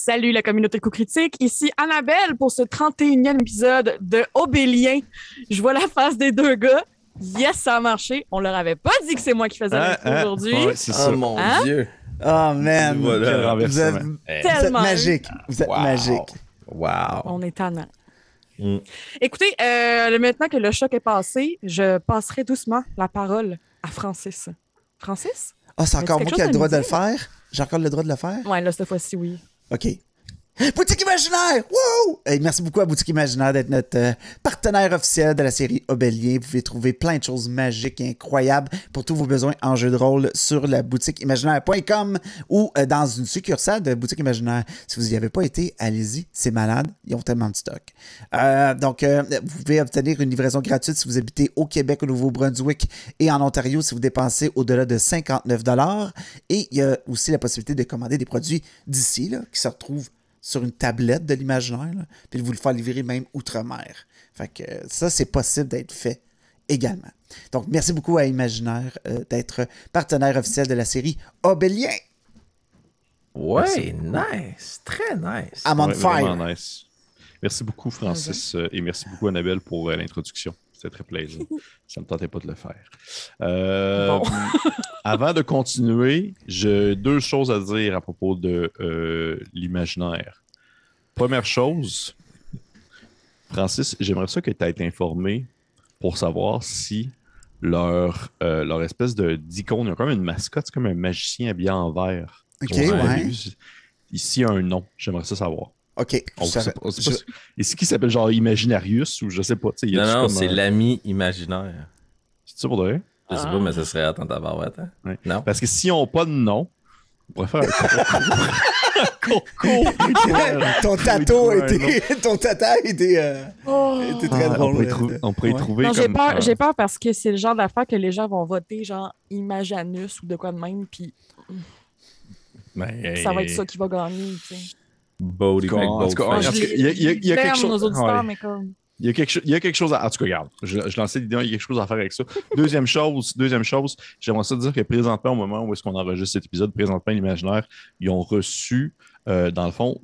Salut la communauté Coup Critique, ici Annabelle pour ce 31e épisode de Obélien. Je vois la face des deux gars. Yes, ça a marché. On leur avait pas dit que c'est moi qui faisais l'intro aujourd'hui. Ouais, c'est ça. Oh mon Dieu. Oh man, Voilà, vous êtes Tellement magique. Vous êtes magique. Wow. On est tannant. Écoutez, maintenant que le choc est passé, je passerai doucement la parole à Francis. Francis? Ah, c'est encore As-tu moi quelque qui ai le chose à droit nous de le dire? faire? J'ai encore le droit de le faire? Ouais, là, cette fois-ci, oui. OK. Boutique Imaginaire! Wow! Hey, merci beaucoup à Boutique Imaginaire d'être notre partenaire officiel de la série Obélien. Vous pouvez trouver plein de choses magiques et incroyables pour tous vos besoins en jeu de rôle sur la boutiqueimaginaire.com ou dans une succursale de Boutique Imaginaire. Si vous n'y avez pas été, allez-y, c'est malade. Ils ont tellement de stock. Donc, vous pouvez obtenir une livraison gratuite si vous habitez au Québec, au Nouveau-Brunswick et en Ontario si vous dépensez au-delà de 59 $. Et il y a aussi la possibilité de commander des produits d'ici là, qui se retrouvent sur une tablette de l'imaginaire, là, puis de vous le faire livrer même outre-mer. Fait que ça, c'est possible d'être fait également. Donc, merci beaucoup à Imaginaire d'être partenaire officiel de la série Obélien. Ouais, nice. Très nice. I'm on Ouais, fire. vraiment nice. Merci beaucoup, Francis, et merci beaucoup, Annabelle, pour l'introduction. C'était très plaisant. Ça ne me tentait pas de le faire. Bon. Avant de continuer, j'ai deux choses à dire à propos de l'imaginaire. Première chose, Francis, j'aimerais ça que tu aies été informé pour savoir si leur espèce d'icône, il y a comme une mascotte, c'est comme un magicien habillé en vert. OK, On a ouais. vu. Ici, il y a un nom. J'aimerais ça savoir. OK. Est-ce qu'il s'appelle genre Imaginarius ou je sais pas? Non, c'est l'ami imaginaire. C'est ça pour de vrai? Je sais pas, mais ce serait attends tabarouette. Hein? Ouais. Non? Parce que s'ils n'ont pas de nom, on pourrait faire un concours. ton tato a été très drôle. On pourrait y trouver Non, comme... j'ai peur parce que c'est le genre d'affaire que les gens vont voter genre Imajanus ou de quoi de même, puis ça va être ça qui va gagner, tu sais. Bodie Il y a quelque chose... nos auditeurs, Ouais. mais comme... Il y a quelque chose à... En tout cas, regarde, je lançais l'idée, il y a quelque chose à faire avec ça. Deuxième chose, j'aimerais ça dire que présentement, au moment où est-ce qu'on enregistre cet épisode, présentement, l'imaginaire, ils ont reçu, dans le fond,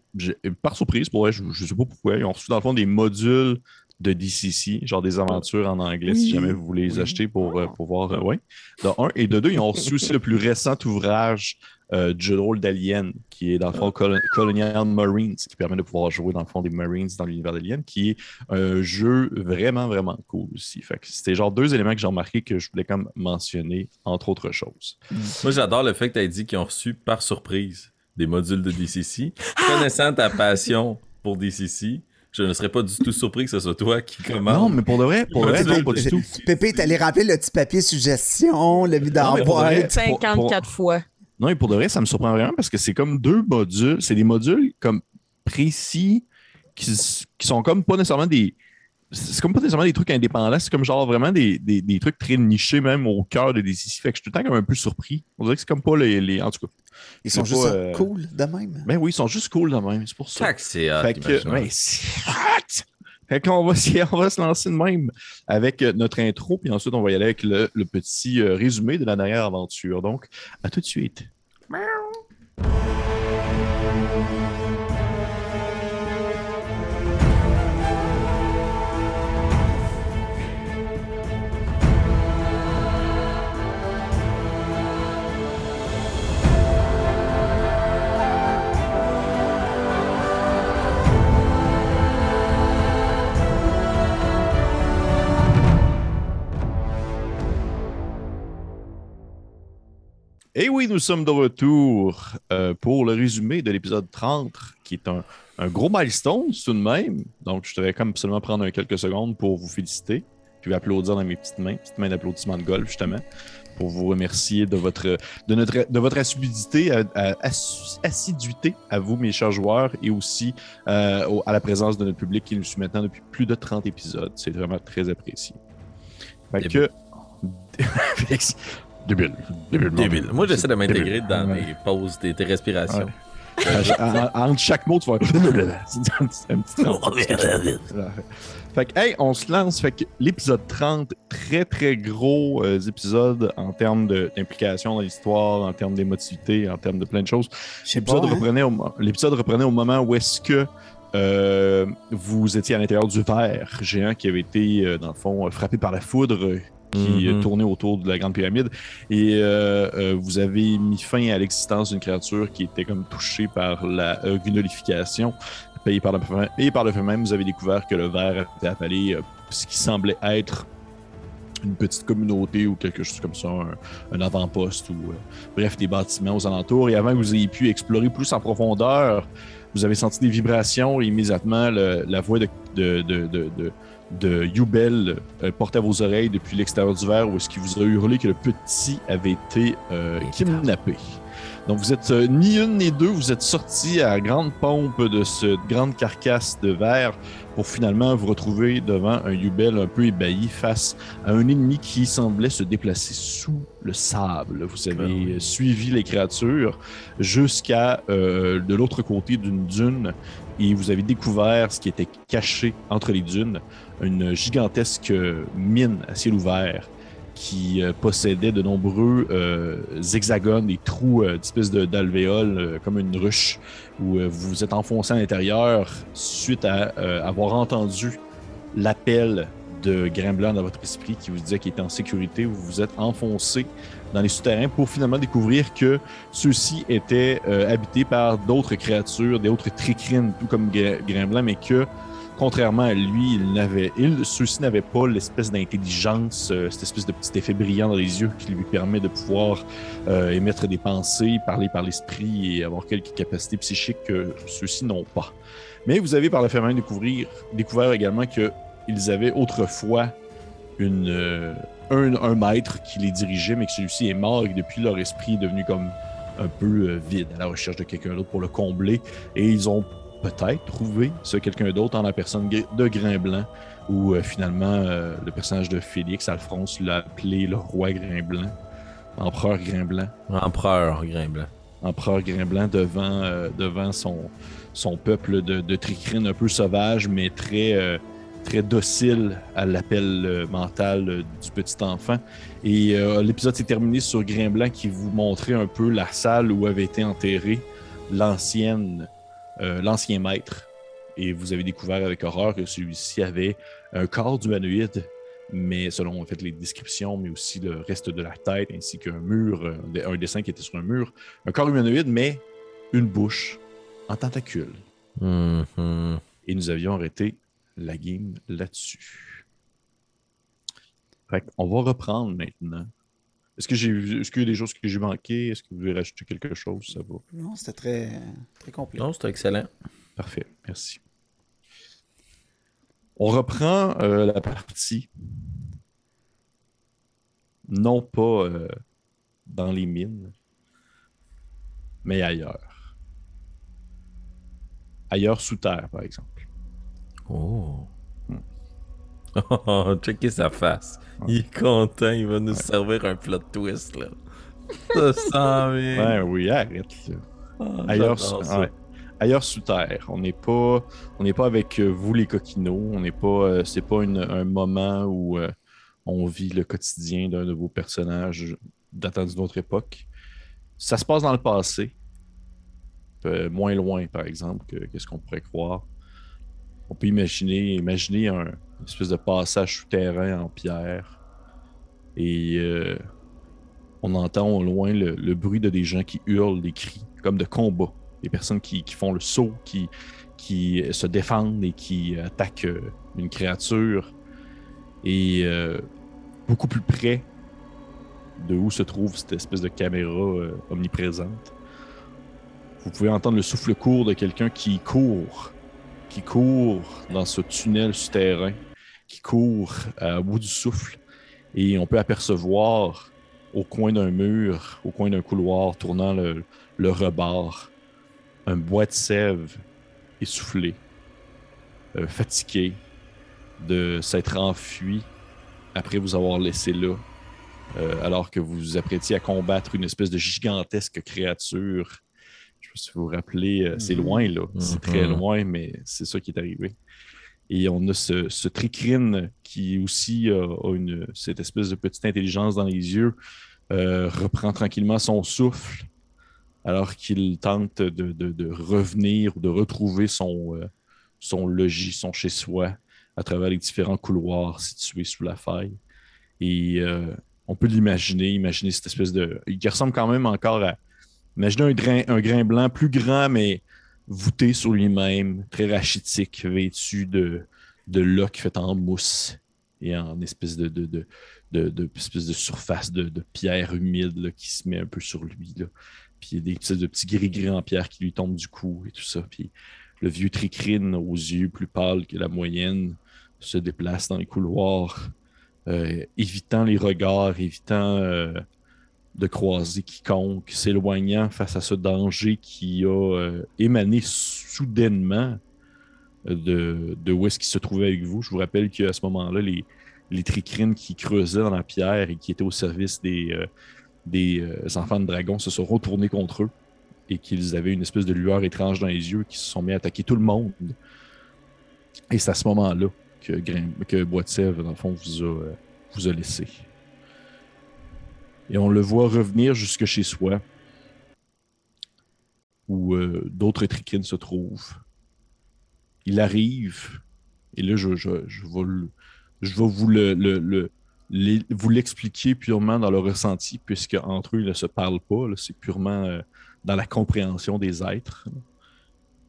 par surprise, pour vrai, je ne sais pas pourquoi, ils ont reçu, dans le fond, des modules de DCC, genre des aventures en anglais, si jamais vous voulez les acheter pour voir. Ouais. De un. Et de deux, ils ont reçu aussi le plus récent ouvrage du jeu de rôle d'Alien, qui est dans le fond Colonial Marines, qui permet de pouvoir jouer dans le fond des Marines dans l'univers d'Alien, qui est un jeu vraiment, vraiment cool aussi. Fait que c'était genre deux éléments que j'ai remarqué que je voulais quand même mentionner, entre autres choses. Moi, j'adore le fait que tu aies dit qu'ils ont reçu par surprise des modules de DCC. Connaissant ta passion pour DCC, je ne serais pas du tout surpris que ce soit toi qui commande. Non, mais pour de vrai, non, pas du tout. Pépé, t'es allé remplir le petit papier suggestion, le mis dans Non, la mais pour de vrai, boîte. 54 fois. Non, et pour de vrai, ça me surprend vraiment parce que c'est comme deux modules. C'est des modules comme précis qui sont comme pas nécessairement des. C'est comme pas nécessairement des trucs indépendants, c'est comme genre vraiment des trucs très nichés même au cœur de DCC. Fait que je suis tout le temps comme un peu surpris. On dirait que c'est comme pas les. En tout cas. Ils sont juste cool de même. Ben oui, ils sont juste cool de même, c'est pour ça. Tac, c'est hot, Fait que, ouais, c'est hot! Fait qu'on va se lancer de même avec notre intro, puis ensuite on va y aller avec le petit résumé de la dernière aventure. Donc, à tout de suite. Et oui, nous sommes de retour pour le résumé de l'épisode 30, qui est un gros milestone tout de même. Donc, je devrais comme absolument prendre quelques secondes pour vous féliciter, puis applaudir dans mes petites mains d'applaudissement de golf, justement, pour vous remercier de votre assiduité, assiduité à vous, mes chers joueurs, et aussi à la présence de notre public qui nous suit maintenant depuis plus de 30 épisodes. C'est vraiment très apprécié. Fait que... Débile. Moi, j'essaie de m'intégrer dans mes pauses, tes respirations. Entre chaque mot, tu vas c'est un petit Fait que, hey, on se lance. Fait que l'épisode 30, très, très gros épisode en termes d'implication dans l'histoire, en termes d'émotivité, en termes de plein de choses. L'épisode reprenait au moment où est-ce que vous étiez à l'intérieur du ver géant qui avait été, dans le fond, frappé par la foudre qui tournait autour de la Grande Pyramide. Et vous avez mis fin à l'existence d'une créature qui était comme touchée par la gunolification. Et par le fait même, vous avez découvert que le ver était appelé ce qui semblait être une petite communauté ou quelque chose comme ça, un avant-poste ou bref, des bâtiments aux alentours. Et avant que vous ayez pu explorer plus en profondeur, vous avez senti des vibrations et immédiatement la voix de Yubel portait à vos oreilles depuis l'extérieur du ver où est-ce qu'il vous a hurlé que le petit avait été kidnappé. Donc vous êtes ni une ni deux, vous êtes sortis à grande pompe de cette grande carcasse de verre pour finalement vous retrouver devant un Yubel un peu ébahi face à un ennemi qui semblait se déplacer sous le sable. Vous avez suivi les créatures jusqu'à de l'autre côté d'une dune et vous avez découvert ce qui était caché entre les dunes, une gigantesque mine à ciel ouvert qui possédait de nombreux hexagones, des trous d'espèces d'alvéoles comme une ruche où vous vous êtes enfoncé à l'intérieur suite à avoir entendu l'appel de Grain Blanc dans votre esprit qui vous disait qu'il était en sécurité. Vous vous êtes enfoncé dans les souterrains pour finalement découvrir que ceux-ci étaient habités par d'autres créatures, d'autres tricrines, tout comme Grain Blanc, mais que contrairement à lui, ceux-ci n'avaient pas l'espèce d'intelligence, cette espèce de petit effet brillant dans les yeux qui lui permet de pouvoir émettre des pensées, parler par l'esprit et avoir quelques capacités psychiques que ceux-ci n'ont pas. Mais vous avez par le fait même découvert également qu'ils avaient autrefois un maître qui les dirigeait, mais que celui-ci est mort et que depuis leur esprit est devenu comme un peu vide, à la recherche de quelqu'un d'autre pour le combler. Et ils ont peut-être trouver ce quelqu'un d'autre en la personne de Grain Blanc, où finalement le personnage de Félix Alphonse l'a appelé le roi Grain Blanc, empereur Grain Blanc. Empereur Grain Blanc. Empereur Grain Blanc devant son peuple de tricrines un peu sauvage, mais très docile à l'appel mental du petit enfant. Et l'épisode s'est terminé sur Grain Blanc qui vous montrait un peu la salle où avait été enterré l'ancien maître. Et vous avez découvert avec horreur que celui-ci avait un corps d'humanoïde, mais selon en fait, les descriptions, mais aussi le reste de la tête, ainsi qu'un mur, un dessin qui était sur un mur. Un corps humanoïde, mais une bouche en tentacule. Mm-hmm. Et nous avions arrêté la game là-dessus. Fait qu'on va reprendre maintenant. Est-ce qu'il y a des choses que j'ai manquées? Est-ce que vous voulez rajouter quelque chose? Ça va? Non, c'était très, très complet. Non, c'était excellent. Parfait, merci. On reprend la partie. Non pas dans les mines, mais ailleurs. Ailleurs sous terre, par exemple. Oh. Oh, checkez sa face. Il est content, il va nous servir un plot twist, là. Ça sent bien. Ouais, oui, arrête. Oh, ailleurs sous terre. On n'est pas avec vous, les coquinos. On n'est pas. C'est pas un moment où on vit le quotidien d'un de vos personnages datant d'une autre époque. Ça se passe dans le passé. Moins loin, par exemple, que ce qu'on pourrait croire. On peut imaginer une espèce de passage souterrain en pierre. Et on entend au loin le bruit de des gens qui hurlent des cris, comme de combat. Des personnes qui font le saut, qui se défendent et qui attaquent une créature. Et beaucoup plus près de où se trouve cette espèce de caméra omniprésente, vous pouvez entendre le souffle court de quelqu'un qui court dans ce tunnel souterrain, qui court à bout du souffle. Et on peut apercevoir au coin d'un mur, au coin d'un couloir, tournant le rebord, un bois de sève essoufflé, fatigué de s'être enfui après vous avoir laissé là, alors que vous vous apprêtiez à combattre une espèce de gigantesque créature Je sais pas si vous vous rappelez, c'est loin, là. C'est très loin, mais c'est ça qui est arrivé. Et on a ce tricrine qui aussi a cette espèce de petite intelligence dans les yeux, reprend tranquillement son souffle alors qu'il tente de revenir ou de retrouver son logis, son chez-soi à travers les différents couloirs situés sous la faille. Et on peut imaginer cette espèce de... qui ressemble quand même encore à... Imaginez un grain blanc plus grand, mais voûté sur lui-même, très rachitique, vêtu de loques faites en mousse et en espèce de surface de pierre humide là, qui se met un peu sur lui. Là. Puis il y a des espèces de petits gris-gris en pierre qui lui tombent du cou et tout ça. Puis le vieux tricrine aux yeux plus pâles que la moyenne se déplace dans les couloirs, évitant les regards, évitant de croiser quiconque, s'éloignant face à ce danger qui a émané soudainement de où est-ce qu'il se trouvait avec vous. Je vous rappelle qu'à ce moment-là, les tricrines qui creusaient dans la pierre et qui étaient au service des enfants de dragon se sont retournés contre eux et qu'ils avaient une espèce de lueur étrange dans les yeux qui se sont mis à attaquer tout le monde. Et c'est à ce moment-là que Bois de Sèvres, dans le fond, vous a laissé. Et on le voit revenir jusque chez soi, où d'autres tricrines se trouvent. Il arrive, et là, je vais vous l'expliquer purement dans le ressenti, puisque entre eux, ils ne se parlent pas. Là, c'est purement dans la compréhension des êtres.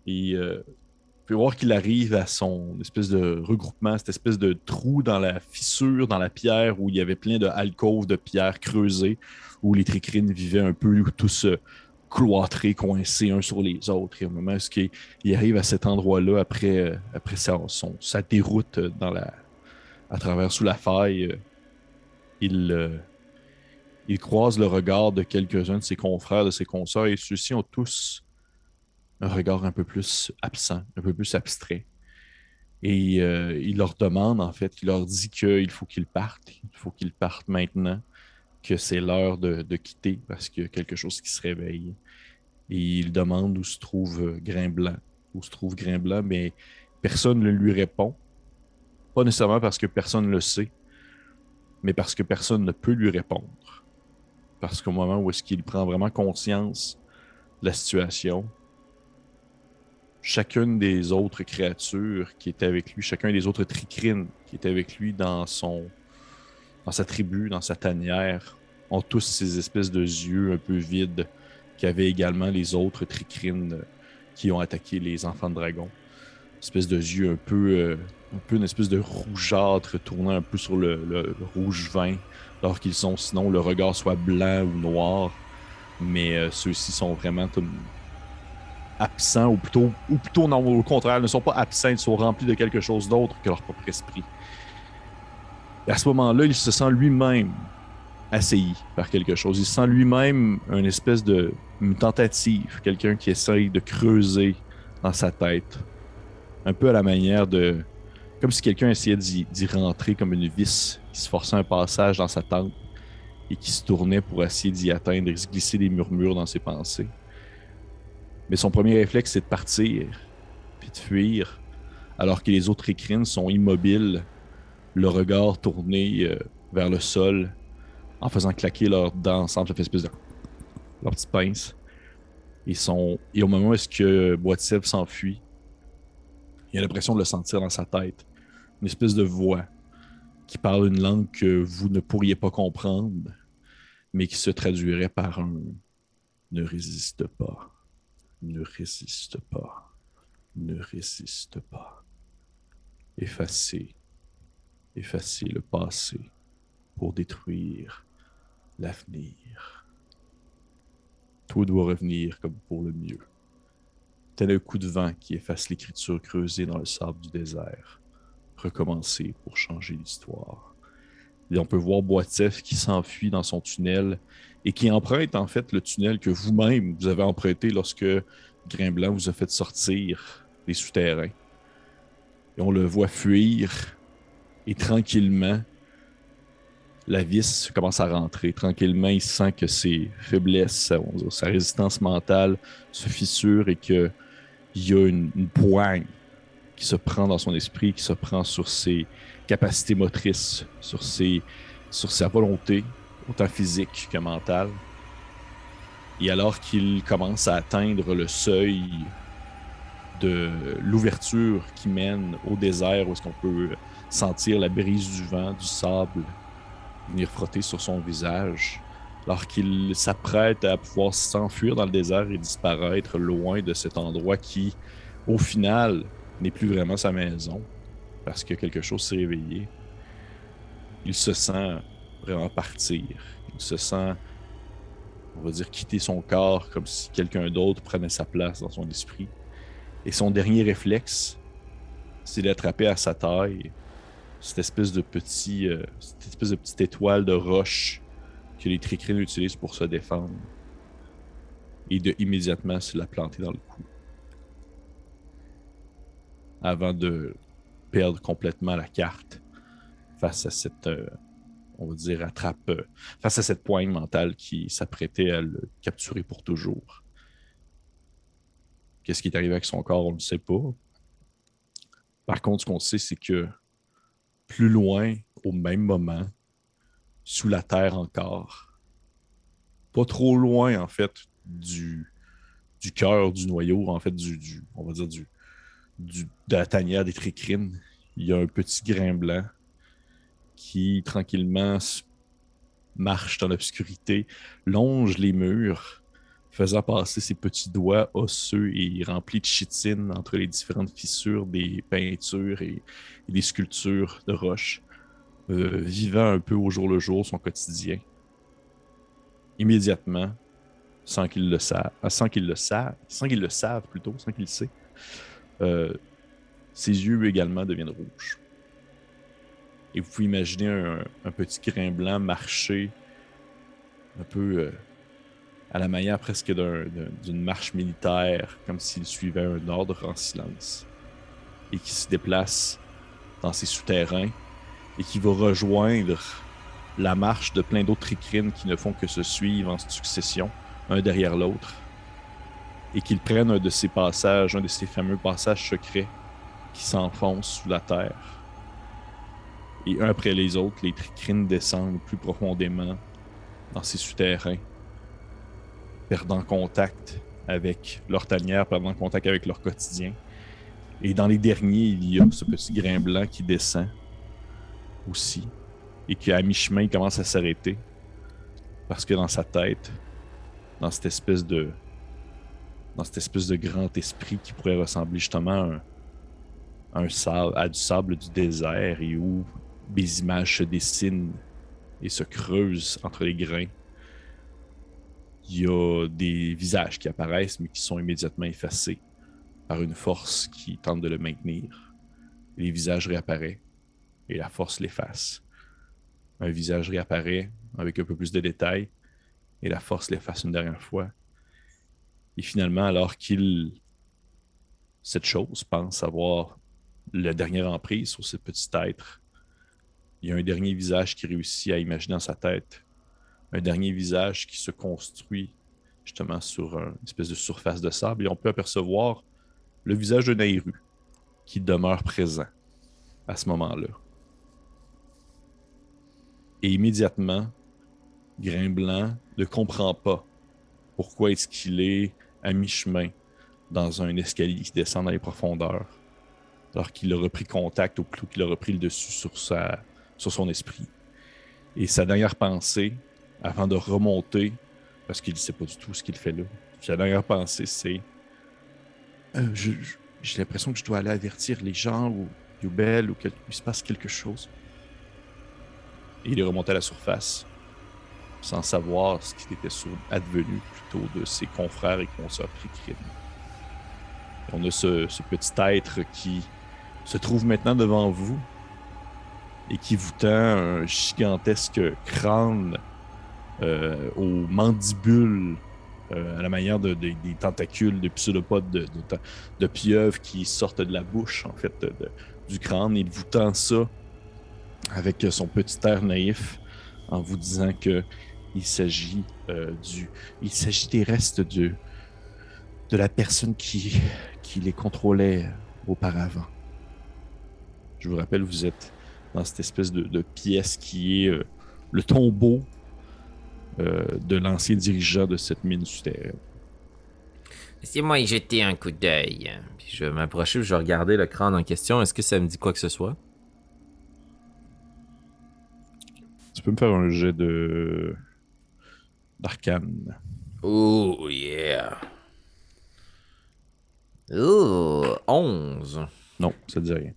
Et vous pouvez voir qu'il arrive à son espèce de regroupement, cette espèce de trou dans la fissure, dans la pierre, où il y avait plein de alcôves de pierre creusées, où les tricrines vivaient un peu tous cloîtrés, coincés uns sur les autres. Et au moment où il arrive à cet endroit-là, après sa déroute à travers sous la faille, il croise le regard de quelques-uns de ses confrères, de ses consoeurs, et ceux-ci ont tous un regard un peu plus absent, un peu plus abstrait. Et il leur demande, en fait, il leur dit qu'il faut qu'ils partent. Il faut qu'ils partent maintenant, que c'est l'heure de quitter parce qu'il y a quelque chose qui se réveille. Et il demande où se trouve Grimblanc. Où se trouve Grimblanc, mais personne ne lui répond. Pas nécessairement parce que personne ne le sait, mais parce que personne ne peut lui répondre. Parce qu'au moment où est-ce qu'il prend vraiment conscience de la situation, chacune des autres créatures qui étaient avec lui, chacun des autres tricrines qui étaient avec lui dans sa tribu, dans sa tanière, ont tous ces espèces de yeux un peu vides qu'avaient également les autres tricrines qui ont attaqué les enfants de dragon. Une espèce de yeux un peu une espèce de rougeâtre tournant un peu sur le rouge vin, alors qu'ils sont sinon le regard soit blanc ou noir, mais ceux-ci sont vraiment comme absents, ou plutôt non, au contraire, ils ne sont pas absents, ils sont remplis de quelque chose d'autre que leur propre esprit. Et à ce moment-là, il se sent lui-même assailli par quelque chose. Il sent lui-même une tentative, quelqu'un qui essaye de creuser dans sa tête, un peu à la manière de... comme si quelqu'un essayait d'y rentrer comme une vis, qui se forçait un passage dans sa tente et qui se tournait pour essayer d'y atteindre et se glisser des murmures dans ses pensées. Mais son premier réflexe, c'est de partir, puis de fuir, alors que les autres tricrines sont immobiles, le regard tourné vers le sol, en faisant claquer leurs dents ensemble, ça fait une espèce de... leurs petites pinces. Et au moment où est-ce que Bois de Sèvres s'enfuit, il a l'impression de le sentir dans sa tête. Une espèce de voix qui parle une langue que vous ne pourriez pas comprendre, mais qui se traduirait par un « ne résiste pas, ne résiste pas, ne résiste pas. Effacez le passé pour détruire l'avenir. Tout doit revenir comme pour le mieux. Tel un coup de vent qui efface l'écriture creusée dans le sable du désert. Recommencer pour changer l'histoire. Et on peut voir Bois de Sèvres qui s'enfuit dans son tunnel et qui emprunte en fait le tunnel que vous-même vous avez emprunté lorsque Grimblanc vous a fait sortir des souterrains. Et on le voit fuir et tranquillement, la vis commence à rentrer. Tranquillement, il sent que ses faiblesses, sa résistance mentale se fissure et qu'il y a une poigne qui se prend dans son esprit, qui se prend sur ses capacités motrices, sur sa volonté, autant physique que mentale. Et alors qu'il commence à atteindre le seuil de l'ouverture qui mène au désert, où est-ce qu'on peut sentir la brise du vent, du sable, venir frotter sur son visage, alors qu'il s'apprête à pouvoir s'enfuir dans le désert et disparaître loin de cet endroit qui, au final, n'est plus vraiment sa maison, parce que quelque chose s'est réveillé. Il se sent vraiment partir. Il se sent, on va dire, quitter son corps comme si quelqu'un d'autre prenait sa place dans son esprit. Et son dernier réflexe, c'est d'attraper à sa taille cette espèce de petite étoile de roche que les tricrines utilisent pour se défendre. Et de immédiatement se la planter dans le cou. Avant de perdre complètement la carte face à cette, on va dire, face à cette poigne mentale qui s'apprêtait à le capturer pour toujours. Qu'est-ce qui est arrivé avec son corps, on ne le sait pas. Par contre, ce qu'on sait, c'est que plus loin, au même moment, sous la terre encore, pas trop loin, en fait, du cœur du noyau, en fait, on va dire, de la tanière des tricrines, il y a un petit grain blanc qui, tranquillement, marche dans l'obscurité, longe les murs, faisant passer ses petits doigts osseux et remplis de chitine entre les différentes fissures des peintures et des sculptures de roche, vivant un peu au jour le jour son quotidien. Immédiatement, sans qu'il le save, ses yeux également deviennent rouges. Et vous pouvez imaginer un petit grain blanc marcher un peu à la manière presque d'une marche militaire, comme s'il suivait un ordre en silence, et qui se déplace dans ses souterrains et qui va rejoindre la marche de plein d'autres tricrines qui ne font que se suivre en succession, un derrière l'autre, et qu'ils prennent un de ces fameux passages secrets qui s'enfoncent sous la terre. Et un après les autres, les tricrines descendent plus profondément dans ces souterrains, perdant contact avec leur tanière, perdant contact avec leur quotidien. Et dans les derniers, il y a ce petit grain blanc qui descend aussi, et qui, à mi-chemin, il commence à s'arrêter, parce que dans sa tête, dans cette espèce de grand esprit qui pourrait ressembler justement à du sable du désert, et où des images se dessinent et se creusent entre les grains. Il y a des visages qui apparaissent, mais qui sont immédiatement effacés par une force qui tente de le maintenir. Les visages réapparaissent et la force l'efface. Un visage réapparaît avec un peu plus de détails et la force l'efface une dernière fois. Et finalement, alors cette chose pense avoir la dernière emprise sur ce petit être, il y a un dernier visage qui réussit à imaginer dans sa tête. Un dernier visage qui se construit justement sur une espèce de surface de sable, et on peut apercevoir le visage de Nayru qui demeure présent à ce moment-là. Et immédiatement, Grain Blanc ne comprend pas pourquoi est-ce qu'il est à mi-chemin dans un escalier qui descend dans les profondeurs, alors qu'il a repris contact, ou plutôt qu'il a repris le dessus sur son esprit. Et sa dernière pensée, avant de remonter, parce qu'il ne sait pas du tout ce qu'il fait là, sa dernière pensée, c'est j'ai l'impression que je dois aller avertir les gens ou Yubel ou qu'il se passe quelque chose. Et il est remonté à la surface sans savoir ce qui était advenu plutôt de ses confrères et consoeurs tricrines. On a ce petit être qui se trouve maintenant devant vous et qui vous tend un gigantesque crâne aux mandibules à la manière des tentacules, de pseudopodes de pieuvres qui sortent de la bouche, en fait, du crâne. Il vous tend ça avec son petit air naïf en vous disant que il s'agit des restes de la personne qui les contrôlait auparavant. Je vous rappelle, vous êtes dans cette espèce de pièce qui est le tombeau de l'ancien dirigeant de cette mine souterraine. Laissez-moi y jeter un coup d'œil. Puis je vais m'approcher, je vais regarder le crâne en question. Est-ce que ça me dit quoi que ce soit? Tu peux me faire un jet d'arcane. Oh, yeah. Oh, 11. Non, ça ne dit rien.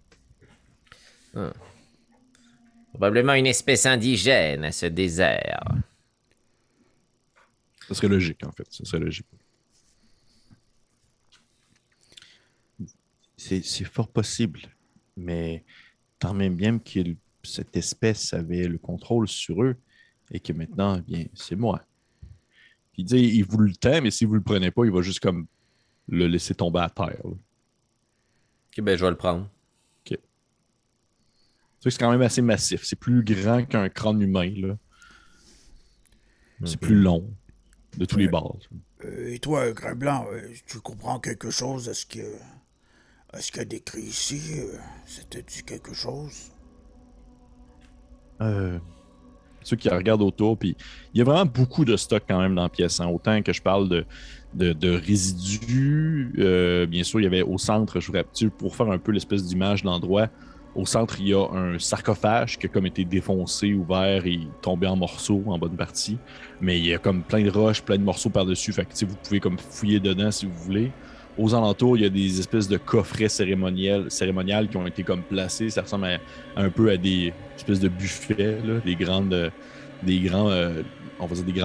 Probablement une espèce indigène à ce désert. Ça serait logique, en fait. Ça serait logique. C'est fort possible, mais tant même bien que cette espèce avait le contrôle sur eux et que maintenant, eh bien, c'est moi. Puis il vous le tend, mais si vous le prenez pas, il va juste comme le laisser tomber à terre. Là. Ok, ben je vais le prendre. Ok. C'est quand même assez massif. C'est plus grand qu'un crâne humain. Là. C'est plus long de tous les bords. Et toi, Grain Blanc, tu comprends quelque chose à ce qu'il a décrit ici? Ça te dit quelque chose? Ceux qui regardent autour, puis il y a vraiment beaucoup de stock quand même dans la pièce. Hein. Autant que je parle de résidus. Bien sûr, il y avait au centre, je vous rappelle, pour faire un peu l'espèce d'image de l'endroit, au centre, il y a un sarcophage qui a comme été défoncé, ouvert et tombé en morceaux en bonne partie. Mais il y a comme plein de roches, plein de morceaux par-dessus. Fait que vous pouvez comme fouiller dedans si vous voulez. Aux alentours, il y a des espèces de coffrets cérémoniels qui ont été comme placés. Ça ressemble un peu à des espèces de buffets, là, des grands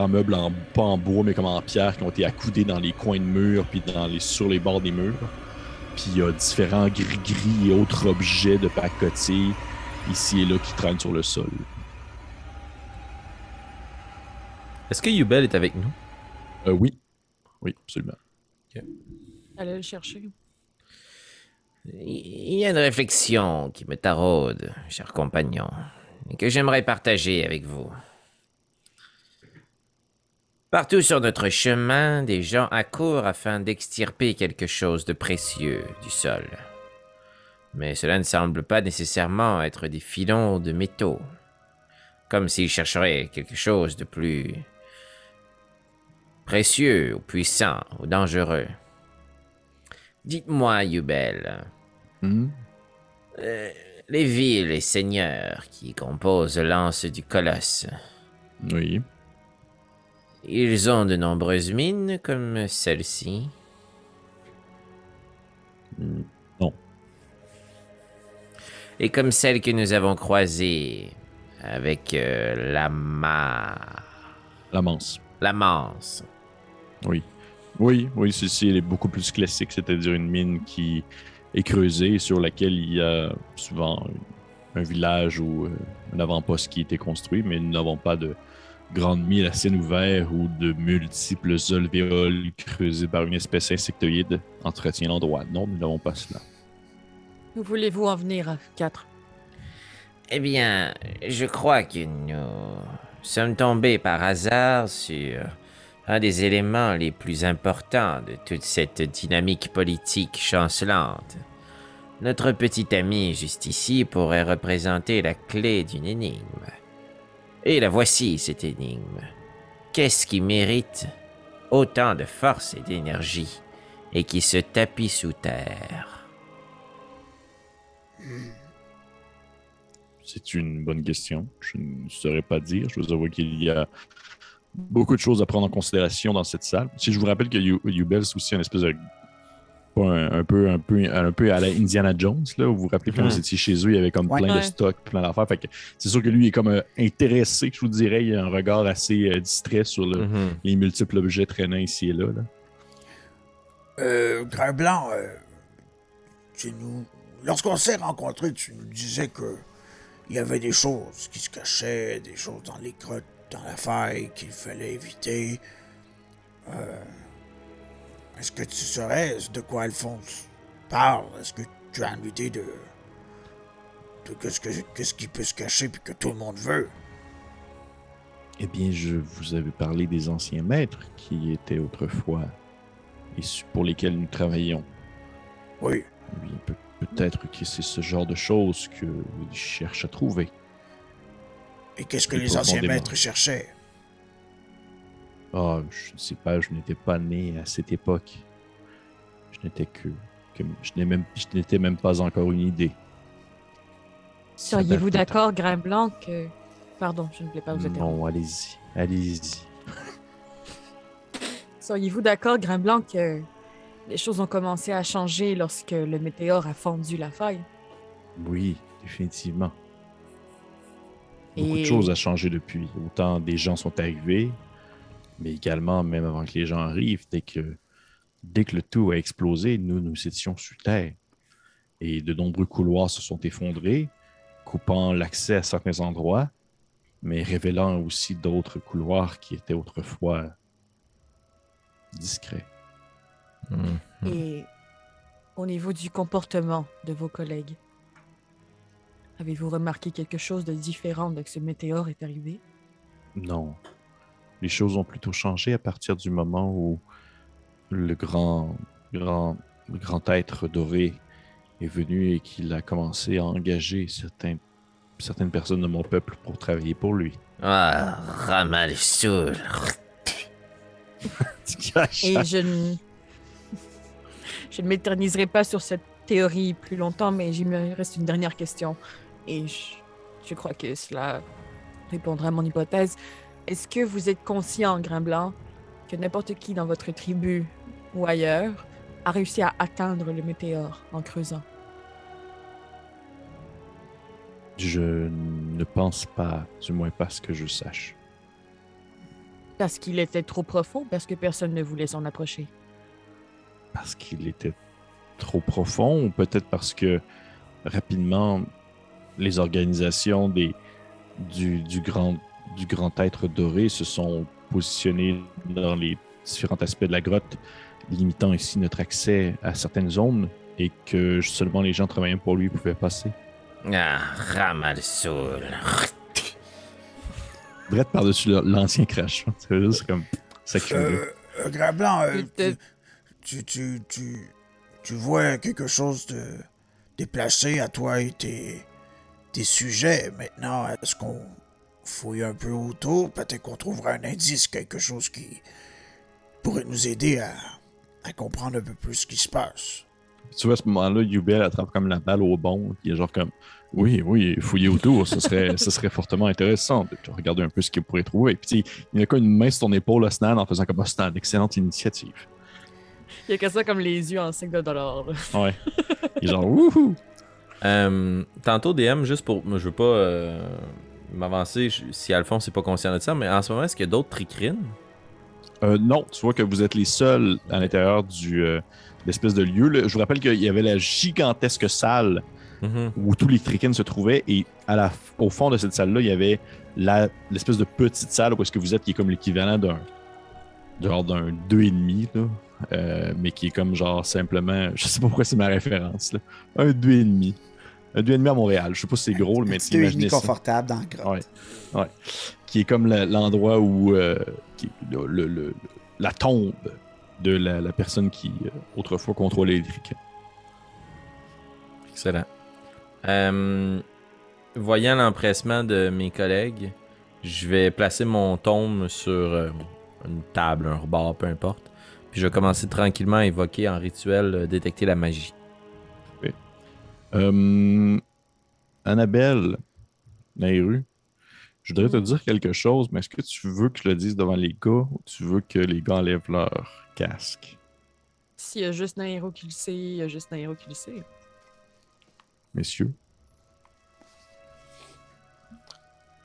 meubles, pas en bois, mais comme en pierre, qui ont été accoudés dans les coins de murs puis sur les bords des murs. Puis il y a différents gris-gris et autres objets de pacotille ici et là qui traînent sur le sol. Est-ce que Yubel est avec nous? Oui. Oui, absolument. Allez le chercher. Il y a une réflexion qui me taraude, cher compagnon, et que j'aimerais partager avec vous. Partout sur notre chemin, des gens accourent afin d'extirper quelque chose de précieux du sol. Mais cela ne semble pas nécessairement être des filons de métaux, comme s'ils chercheraient quelque chose de plus précieux ou puissant ou dangereux. Dites-moi, Yubel, les villes et seigneurs qui composent l'anse du Colosse, Oui. ils ont de nombreuses mines comme celle-ci? Non. Et comme celle que nous avons croisée avec la Manse. Oui. Oui, celle-ci elle est beaucoup plus classique, c'est-à-dire une mine qui est creusée et sur laquelle il y a souvent un village ou un avant-poste qui a été construit, mais nous n'avons pas de grande mine à ciel ouvert ou de multiples alvéoles creusées par une espèce insectoïde entretient l'endroit. Non, nous n'avons pas cela. Où voulez-vous en venir, 4? Eh bien, je crois que nous sommes tombés par hasard sur un des éléments les plus importants de toute cette dynamique politique chancelante. Notre petit ami juste ici pourrait représenter la clé d'une énigme. Et la voici, cette énigme. Qu'est-ce qui mérite autant de force et d'énergie et qui se tapit sous terre? C'est une bonne question. Je ne saurais pas dire. Je vous avoue qu'il y a beaucoup de choses à prendre en considération dans cette salle. Si je vous rappelle que Yubel, c'est aussi une espèce de... un peu à la Indiana Jones, là, où vous vous rappelez quand vous étiez chez eux, il y avait comme plein de stocks, plein d'affaires. Fait que c'est sûr que lui, il est comme intéressé, je vous dirais. Il a un regard assez distrait sur les multiples objets traînant ici et là. Grain Blanc, lorsqu'on s'est rencontrés, tu nous disais que il y avait des choses qui se cachaient, des choses dans les grottes, dans la faille qu'il fallait éviter. Est-ce que tu saurais de quoi Alphonse parle? Est-ce que tu as une idée de qu'est-ce qui peut se cacher puis que tout le monde veut? Eh bien, je vous avais parlé des anciens maîtres qui étaient autrefois et pour lesquels nous travaillions. Oui. Oui, peut-être que c'est ce genre de choses que je cherche à trouver. Et qu'est-ce que Plus les anciens profondément. maîtres cherchaient? Ah, je ne sais pas, je n'étais pas né à cette époque. Je n'étais même pas encore une idée. Seriez-vous Ça date d'accord, Grain Blanc, que... Pardon, je ne voulais pas vous interrompre. Non, allez-y, allez-y. Seriez-vous d'accord, Grain Blanc, que les choses ont commencé à changer lorsque le météore a fondu la faille? Oui, définitivement. Beaucoup de Et- choses ont changé depuis. Autant des gens sont arrivés, mais également, même avant que les gens arrivent, dès que le tout a explosé, nous étions sous terre. Et de nombreux couloirs se sont effondrés, coupant l'accès à certains endroits, mais révélant aussi d'autres couloirs qui étaient autrefois discrets. Et au niveau du comportement de vos collègues, avez-vous remarqué quelque chose de différent dès que ce météore est arrivé? Non. Les choses ont plutôt changé à partir du moment où le grand être doré est venu et qu'il a commencé à engager certaines personnes de mon peuple pour travailler pour lui. Ah, Ramalsoul. Et je ne m'éterniserai pas sur cette théorie plus longtemps, mais il me reste une dernière question. Et je crois que cela répondra à mon hypothèse. Est-ce que vous êtes conscient, Grain Blanc, que n'importe qui dans votre tribu ou ailleurs a réussi à atteindre le météore en creusant? Je ne pense pas, du moins pas ce que je sache. Parce qu'il était trop profond, parce que personne ne voulait s'en approcher. Parce qu'il était trop profond ou peut-être parce que rapidement les organisations du grand être doré se sont positionnées dans les différents aspects de la grotte, limitant ici notre accès à certaines zones et que seulement les gens travaillant pour lui pouvaient passer. Ah, Ramalsoul. Drette par-dessus l'ancien crash. C'est comme ça cumule. Grain Blanc, Il tu vois quelque chose de déplacé à toi et tes sujets. Maintenant, est-ce qu'on fouille un peu autour? Peut-être qu'on trouvera un indice, quelque chose qui pourrait nous aider à comprendre un peu plus ce qui se passe. Tu vois, à ce moment-là, Yubel attrape comme la balle au bon. Il est genre comme, oui, fouiller autour, ce serait fortement intéressant de regarder un peu ce qu'il pourrait trouver. Puis il a comme une main sur ton épaule, là, Snan, en faisant comme, c'est une excellente initiative. y a que ça comme les yeux en signe de dollar. Là. Ouais. Il est genre, wouhou! Tantôt, DM, juste pour. Je veux pas m'avancer si Alphonse n'est pas conscient de ça, mais en ce moment, est-ce qu'il y a d'autres tricrines? Non, tu vois que vous êtes les seuls à l'intérieur de l'espèce de lieu. Là. Je vous rappelle qu'il y avait la gigantesque salle où tous les tricrines se trouvaient et au fond de cette salle-là, il y avait l'espèce de petite salle où est-ce que vous êtes qui est comme l'équivalent d'un 2,5, là, mais qui est comme genre simplement, je sais pas pourquoi c'est ma référence, là, un 2,5. Un 2,5 à Montréal. Je sais pas si c'est gros, mais Petit 2,5 imaginez ça. confortable dans le grotte. Ouais. Qui est comme l'endroit où la tombe de la personne qui autrefois contrôlait les tricrines. Excellent. Voyant l'empressement de mes collègues, je vais placer mon tome sur une table, un rebord, peu importe. Puis je vais commencer tranquillement à évoquer en rituel détecter la magie. Annabelle, Nairu, je voudrais te dire quelque chose, mais est-ce que tu veux que je le dise devant les gars ou tu veux que les gars enlèvent leur casque? S'il y a juste un héros qui le sait, il y a juste un héros qui le sait. Messieurs,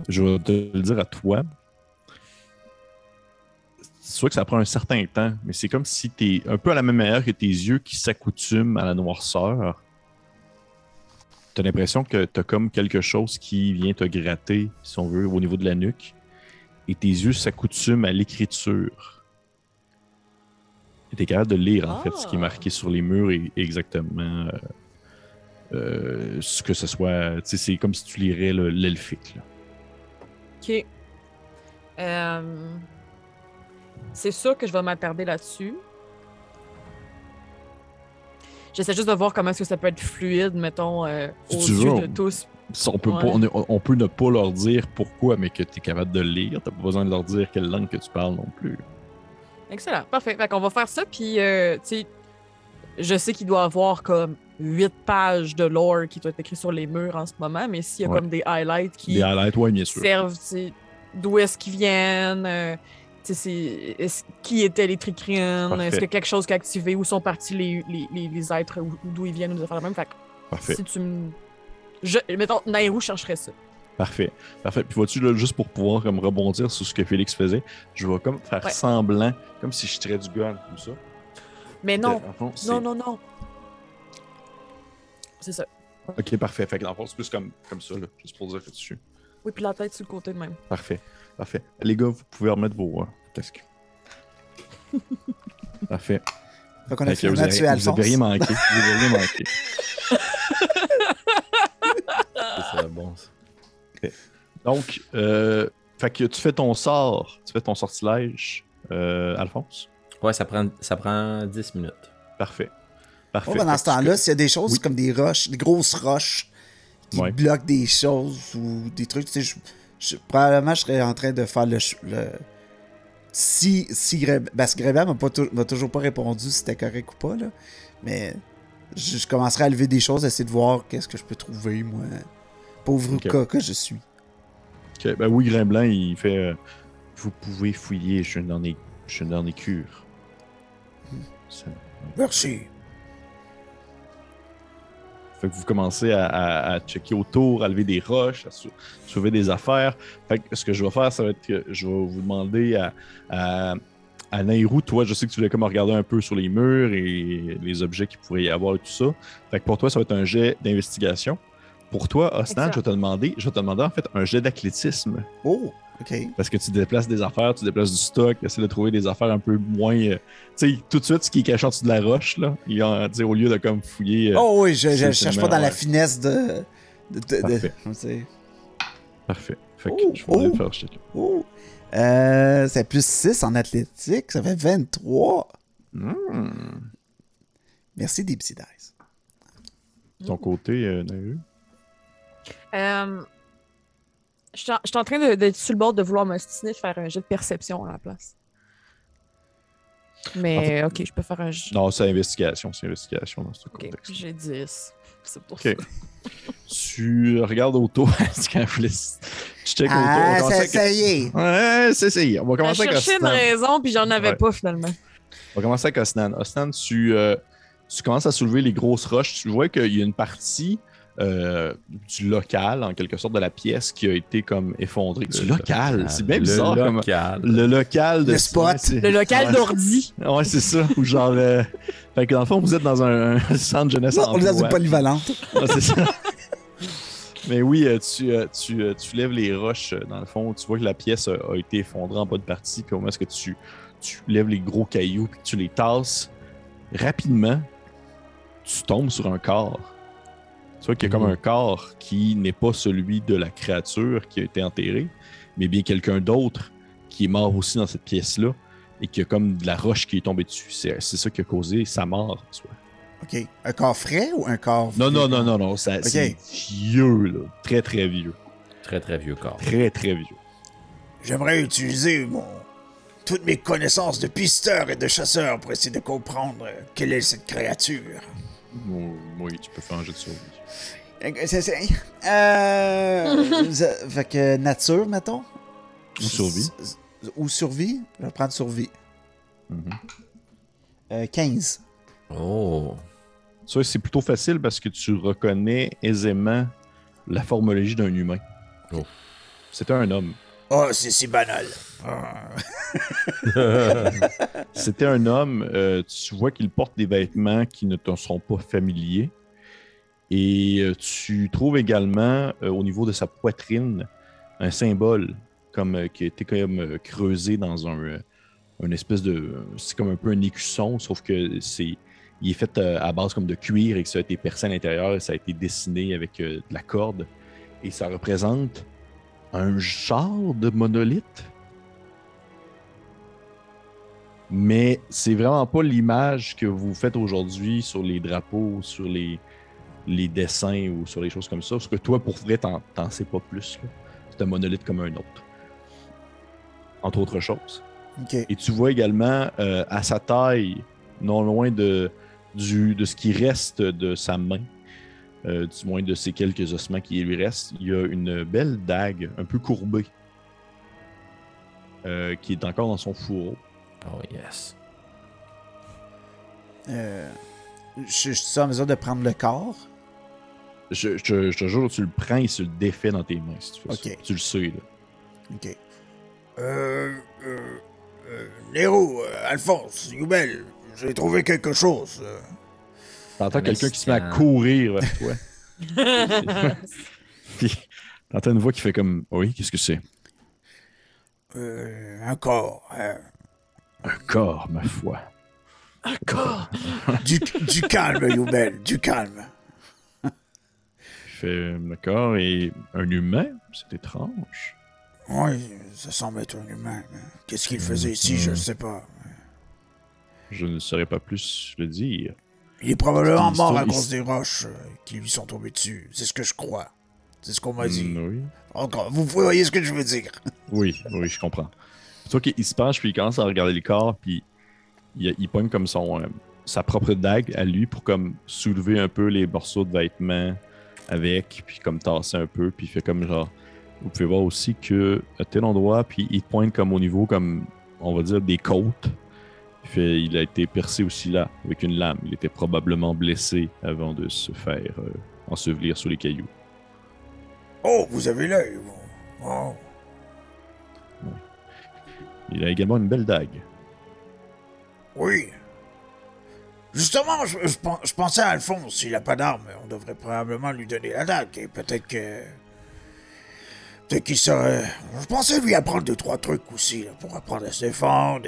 je vais te le dire à toi. C'est sûr que ça prend un certain temps, mais c'est comme si tu es un peu à la même manière que tes yeux qui s'accoutument à la noirceur. Tu as l'impression que tu as comme quelque chose qui vient te gratter, si on veut, au niveau de la nuque. Et tes yeux s'accoutument à l'écriture. Et tu es capable de lire, en fait, ce qui est marqué sur les murs et exactement ce que ce soit. C'est comme si tu lirais l'elfique. Là. OK. C'est sûr que je vais m'attarder là-dessus. J'essaie juste de voir comment est-ce que ça peut être fluide, mettons, Si aux tu yeux veux, de tous. On peut, pas, on peut ne pas leur dire pourquoi, mais que tu es capable de le lire. T'as pas besoin de leur dire quelle langue que tu parles non plus. Excellent, parfait. Fait qu'on va faire ça, puis, tu sais, je sais qu'il doit y avoir comme 8 pages de lore qui doivent être écrites sur les murs en ce moment, mais s'il y a Ouais. comme des highlights qui Des highlights, oui, bien sûr. servent, tu sais, d'où est-ce qu'ils viennent, tu sais, qui étaient les Tricrines, Parfait. est-ce que quelque chose qui a activé, où sont partis les êtres, ou d'où ils viennent, ou de faire la même. Fait que Parfait. si tu me... Mettons, Nairou chercherait ça. Parfait. Parfait. Puis vois-tu, là, juste pour pouvoir comme rebondir sur ce que Félix faisait, je vais comme faire Ouais. semblant, comme si je tirais du gun, comme ça. Mais non, Dans le fond, c'est- non. C'est ça. Ok, parfait. Fait que dans le fond, c'est plus comme ça, là, juste pour dire que tu... Oui, puis la tête sur le côté de même. Parfait. Parfait. Les gars, vous pouvez remettre vos casques. Parfait. Fait qu'on a Fait que finalement tué vous Alphonse. avez rien manqué. Vous avez rien manqué. Ça serait bon, ça. Donc, fait que tu fais ton sort, tu fais ton sortilège, Alphonse. Ouais, ça prend 10 minutes. Parfait. Parfait. Oh, pendant Fait ce que tu temps-là, s'il y a des choses Oui. comme des roches, des grosses roches qui Ouais. bloquent des choses ou des trucs, tu sais, probablement je serais en train de faire le si parce que Grébert m'a toujours pas répondu si c'était correct ou pas, là. Mais je commencerai à lever des choses, essayer de voir qu'est-ce que je peux trouver, moi. Pauvre Ok. cas que je suis. Ok, ben oui, Grain Blanc, il fait vous pouvez fouiller, je suis dans les cures. Ça- Merci. Fait que vous commencez à checker autour, à lever des roches, à sauver des affaires. Fait que ce que je vais faire, ça va être que je vais vous demander à Nairou, toi, je sais que tu voulais comme regarder un peu sur les murs et les objets qu'il pourrait y avoir et tout ça. Fait que pour toi, ça va être un jet d'investigation. Pour toi, Osnan, Excellent. je vais te demander en fait un jet d'athlétisme. Oh, ok. Parce que tu déplaces des affaires, tu déplaces du stock, tu essaies de trouver des affaires un peu moins. Tu sais, tout de suite, ce qui est caché en dessous de la roche, là, tu sais, au lieu de comme fouiller. Oh oui, je c'est cherche pas tellement, dans la ouais. finesse de Parfait. tu sais. Parfait. Fait que Oh, je vais aller oh. faire checker. Oh. C'est plus 6 en athlétique, ça fait 23. Merci des petits dice. De ton côté, Nairou? Je suis en train d'être sur le bord de vouloir m'ostiner de faire un jet de perception à la place. Mais ok, je peux faire un jet. Non, c'est investigation dans ce Ok, contexte. j'ai 10. C'est pour Ok. ça. Tu regardes autour. C'est quand je laisse. Tu check autour. On Ah, commence ça, avec- ça y est. Ouais, c'est essayé. On va Je commencer avec cherchais une Osnan. raison, puis j'en avais Ouais. pas finalement. On va commencer avec Osnan. Osnan, tu commences à soulever les grosses roches. Tu vois qu'il y a une partie du local, en quelque sorte, de la pièce qui a été comme effondrée. Du local, c'est bien bizarre. Le comme- local. Le local de Le spot. Le local Ouais. d'ordi. Ouais, c'est ça. Ou genre. Fait que dans le fond, vous êtes dans un centre jeunesse Non, on est dans une emploi. polyvalente. Ouais, c'est ça. Mais oui, tu lèves les roches. Dans le fond, tu vois que la pièce a été effondrée en bonne partie. Puis au moment où tu lèves les gros cailloux puis que tu les tasses, rapidement, tu tombes sur un corps. Tu vois qu'il y a comme un corps qui n'est pas celui de la créature qui a été enterrée, mais bien quelqu'un d'autre qui est mort aussi dans cette pièce-là et qui a comme de la roche qui est tombée dessus. C'est ça qui a causé sa mort. En soi. OK. Un corps frais ou un corps... Non, vieux? non. C'est vieux, là. Très, très vieux. Très, très vieux corps. Très, très vieux. J'aimerais utiliser toutes mes connaissances de pisteur et de chasseur pour essayer de comprendre quelle est cette créature. Oui, tu peux faire un jeu de survie. Fait que nature, mettons. Ou survie. Ou survie. Je vais prendre survie. 15. Oh. Ça, c'est plutôt facile parce que tu reconnais aisément la formologie d'un humain. Oh. C'était un homme. Oh, c'est si banal. Ah. C'était un homme. Tu vois qu'il porte des vêtements qui ne te sont pas familiers. Et tu trouves également, au niveau de sa poitrine, un symbole qui a été creusé dans un espèce de... C'est comme un peu un écusson, sauf que il est fait à base comme de cuir et que ça a été percé à l'intérieur et ça a été dessiné avec de la corde. Et ça représente un genre de monolithe Mais c'est vraiment pas l'image que vous faites aujourd'hui sur les drapeaux, sur les dessins ou sur les choses comme ça. Parce que toi, pour vrai, t'en sais pas plus. Là. C'est un monolithe comme un autre. Entre autres choses. OK. Et tu vois également à sa taille, non loin de ce qui reste de sa main, du moins de ces quelques ossements qui lui restent, il y a une belle dague un peu courbée qui est encore dans son fourreau. Oh yes. Je suis en mesure de prendre le corps. Je te jure, tu le prends et tu le défais dans tes mains si tu fais Ok. ça. Tu le sais, là. OK. Nero, Alphonse, Youbel, j'ai trouvé quelque chose. T'entends Un quelqu'un qui se met à instant. courir vers toi. Puis t'entends une voix qui fait comme oui, qu'est-ce que c'est? Un corps. Un corps, ma foi. Du calme, Youbel, du calme. Il fait d'accord, et un humain, c'est étrange. Oui, ça semble être un humain. Mais qu'est-ce qu'il faisait ici, je ne sais pas. Je ne saurais pas plus le dire. Il est probablement Il se mort à tourne- cause des roches qui lui sont tombées dessus. C'est ce que je crois. C'est ce qu'on m'a dit. Oui. Encore, vous voyez ce que je veux dire. Oui, je comprends. Toi qu'il se penche, puis il commence à regarder le corps, puis il pogne comme sa propre dague à lui pour comme soulever un peu les morceaux de vêtements avec, puis comme tasser un peu, puis il fait comme genre... Vous pouvez voir aussi que à tel endroit, puis il pointe comme au niveau, comme on va dire, des côtes. Il a été percé aussi là, avec une lame. Il était probablement blessé avant de se faire ensevelir sous les cailloux. Oh, vous avez l'œil. vous. Oh. Il a également une belle dague. Oui. Justement, je pensais à Alphonse. S'il n'a pas d'arme, on devrait probablement lui donner la dague. Et peut-être qu'il serait... Je pensais lui apprendre 2-3 trucs aussi, là, pour apprendre à se défendre.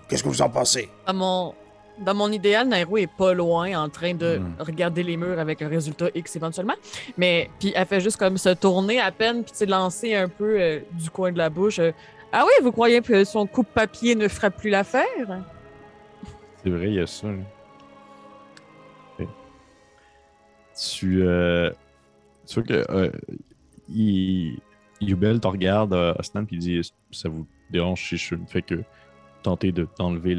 Qu'est-ce que vous en pensez? Dans mon idéal, Nairo est pas loin en train de regarder les murs avec un résultat X éventuellement. Mais puis elle fait juste comme se tourner à peine puis lancer un peu du coin de la bouche. Ah oui, vous croyez que son coupe-papier ne fera plus l'affaire? C'est vrai, il y a ça. Là. Ok. Tu vois que Yubel te regarde, Osnan, puis il dit ça vous dérange si je ne fais que tenter d'enlever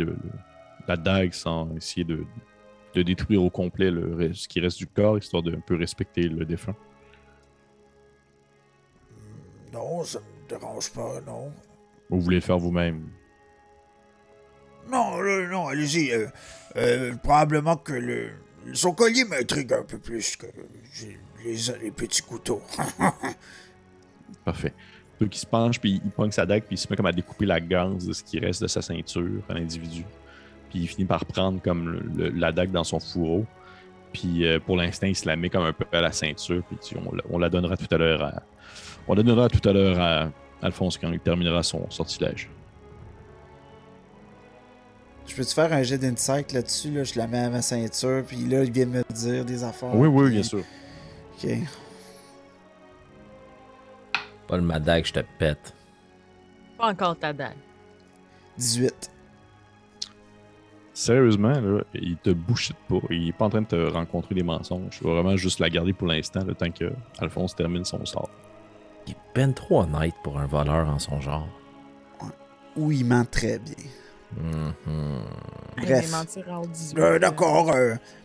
la dague sans essayer de détruire au complet ce qui reste du corps, histoire de un peu respecter le défunt. Non, ça me dérange pas, non. Ou vous voulez le faire vous-même? Non, non, allez-y. Probablement que son collier m'intrigue un peu plus que les petits couteaux. Parfait. Puis il se penche, puis il pogne sa dague, puis il se met comme à découper la ganse de ce qui reste de sa ceinture à l'individu. Puis il finit par prendre comme la dague dans son fourreau. Puis pour l'instant, il se la met comme un peu à la ceinture. Puis on la donnera tout à l'heure à Alphonse quand il terminera son sortilège. Je peux-tu faire un jet d'insight là-dessus? Là? Je la mets à ma ceinture, puis là, il vient de me dire des affaires. Oui, puis... bien sûr. OK. Paul Madag, je te pète. Pas encore ta dague. 18. Sérieusement, là, il te bullshit pas. Il est pas en train de te rencontrer des mensonges. Il va vraiment juste la garder pour l'instant, le temps que Alphonse termine son sort. Il est ben trop honnête pour un voleur en son genre. Oui, il ment très bien. Bref. Il mentir en 18. D'accord.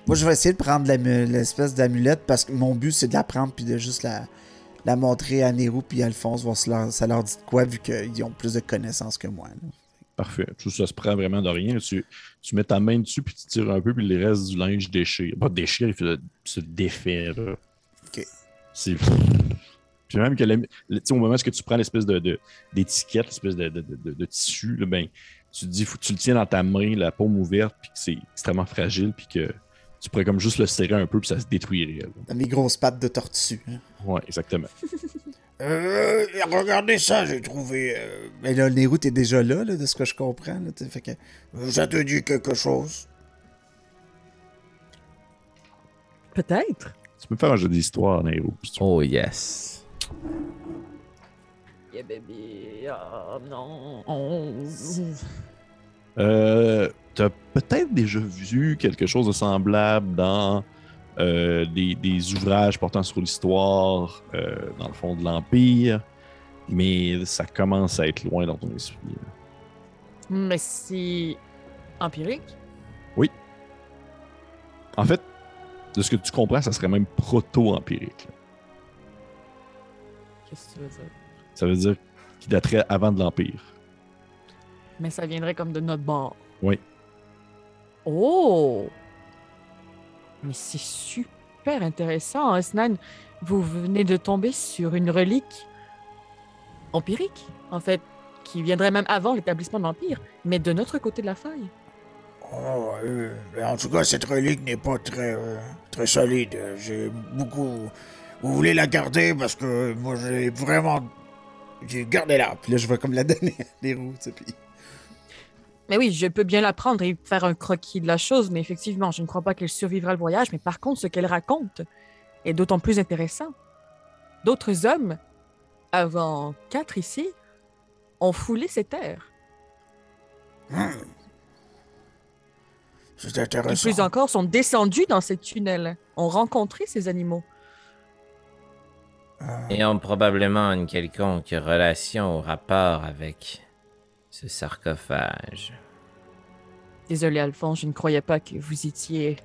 Moi, je vais essayer de prendre l'espèce d'amulette parce que mon but, c'est de la prendre puis de juste la montrer à Nero puis Alphonse, voir si ça leur dit de quoi, vu qu'ils ont plus de connaissances que moi. Là. Parfait. Tout ça se prend vraiment de rien. Tu mets ta main dessus, puis tu tires un peu, puis le reste du linge déchire. Pas déchire, il se défait. Là. OK. C'est... Puis même que au moment où tu prends l'espèce d'étiquette, l'espèce de tissu, là, ben, tu te dis, faut que tu le tiens dans ta main, la paume ouverte, puis que c'est extrêmement fragile, puis que tu pourrais comme juste le serrer un peu, puis ça se détruirait. Là. Dans mes grosses pattes de tortue. Hein. Ouais, exactement. Regardez ça, j'ai trouvé... Mais là, le Nero, t'es déjà là, de ce que je comprends. Là, fait que... Ça te dit quelque chose? Peut-être. Tu peux faire un jeu d'histoire, Nairo. Si tu veux. Oh yes. Yeah, baby. Oh non. 11. T'as peut-être déjà vu quelque chose de semblable dans des ouvrages portant sur l'histoire, dans le fond de l'Empire, mais ça commence à être loin dans ton esprit. Mais c'est empirique. Oui. En fait, de ce que tu comprends, ça serait même proto-empirique. Qu'est-ce que tu veux dire? Ça veut dire qu'il daterait avant de l'Empire. Mais ça viendrait comme de notre bord. Oui. Oh! Mais c'est super intéressant, hein, Snan. Vous venez de tomber sur une relique empirique, en fait, qui viendrait même avant l'établissement de l'Empire, mais de notre côté de la faille. Oh, mais en tout cas, cette relique n'est pas très solide. J'ai beaucoup... Vous voulez la garder parce que moi, j'ai gardé là. Puis là, je vais comme la donner à les roues, tu sais, puis... Mais oui, je peux bien la prendre et faire un croquis de la chose, mais effectivement, je ne crois pas qu'elle survivra le voyage, mais par contre, ce qu'elle raconte est d'autant plus intéressant. D'autres hommes, avant 4 ici, ont foulé ces terres. C'est Et intéressant. plus encore, sont descendus dans ces tunnels, ont rencontré ces animaux. Et ont probablement une quelconque relation ou rapport avec ce sarcophage. Désolé, Alphonse, je ne croyais pas que vous étiez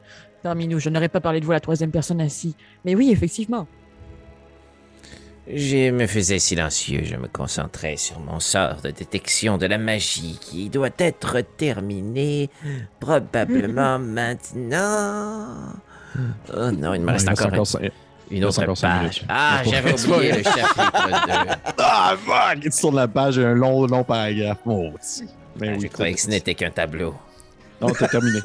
parmi nous. Je n'aurais pas parlé de vous à la 3e personne ainsi. Mais oui, effectivement. Je me faisais silencieux, je me concentrais sur mon sort de détection de la magie qui doit être terminé probablement maintenant. Oh non, il me reste encore une autre encore 5 page. minutes. Ah, Il j'avais reste oublié le chapitre 2. Ah, fuck! Tu tournes la page, il y a un long paragraphe. Oh, mais Je croyais que ce n'était qu'un tableau. Non, t'as terminé.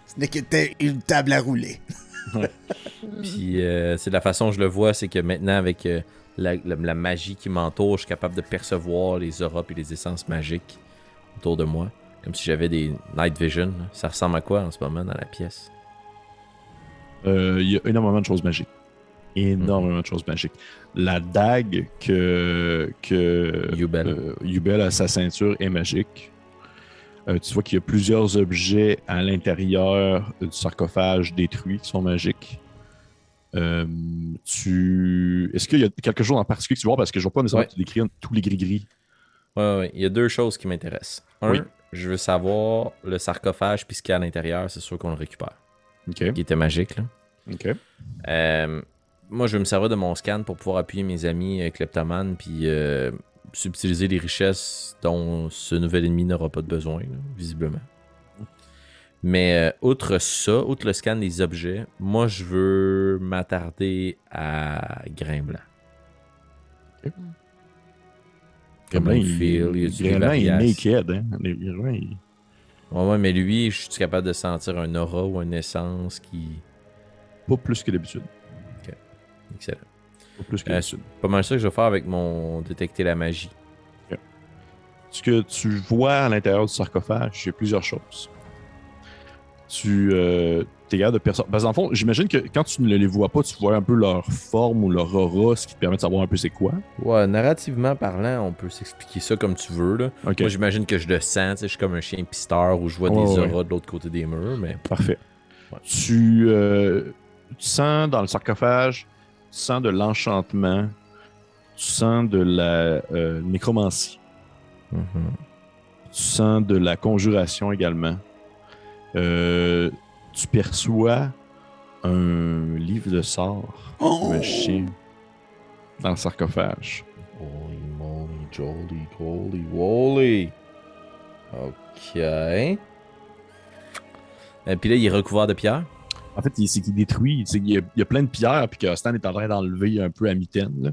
Ce n'est qu'était une table à rouler. Puis c'est la façon dont je le vois, c'est que maintenant, avec la magie qui m'entoure, je suis capable de percevoir les auras et les essences magiques autour de moi. Comme si j'avais des night vision. Ça ressemble à quoi en ce moment dans la pièce? Il y a énormément de choses magiques. Énormément de choses magiques. La dague que Yubel a à sa ceinture est magique. Tu vois qu'il y a plusieurs objets à l'intérieur du sarcophage détruit qui sont magiques. Est-ce qu'il y a quelque chose en particulier que tu vois? Parce que je ne vois pas nécessairement te décrire tous les gris-gris. Ouais. Il y a 2 choses qui m'intéressent. Un, Oui. je veux savoir le sarcophage puis ce qu'il y a à l'intérieur, c'est sûr qu'on le récupère. OK. Qui était magique, là. OK. Moi, je vais me servir de mon scan pour pouvoir appuyer mes amis kleptomanes puis subtiliser les richesses dont ce nouvel ennemi n'aura pas de besoin, là, visiblement. Mais outre ça, outre le scan des objets, moi, je veux m'attarder à Grimblanc. Comment il feel? Y a-tu des Grimblanc est variations? naked. Hein? Grimblanc, il- Ouais, mais lui, je suis capable de sentir un aura ou une essence qui... Pas plus que d'habitude. Excellent. Pas plus que d'habitude. Pas mal ça que je vais faire avec mon détecter la magie. Ce que tu vois à l'intérieur du sarcophage, il y a plusieurs choses. Tu es capable de percevoir. Parce que dans le fond, j'imagine que quand tu ne les vois pas, tu vois un peu leur forme ou leur aura, ce qui te permet de savoir un peu c'est quoi. Ouais, narrativement parlant, on peut s'expliquer ça comme tu veux, là. Ok. Moi, j'imagine que je le sens, tu sais, je suis comme un chien pisteur où je vois des auras de l'autre côté des murs, mais... Parfait. Ouais. Tu sens dans le sarcophage, tu sens de l'enchantement, tu sens de la nécromancie, tu sens de la conjuration également. Tu perçois un livre de sorts, un chien, dans le sarcophage. Holy moly, jolly, holy, woly. Ok. Et puis là, il est recouvert de pierre. En fait, c'est qu'il détruit. Il y a plein de pierres, puis que Stan est en train d'enlever un peu à mitaine. Là.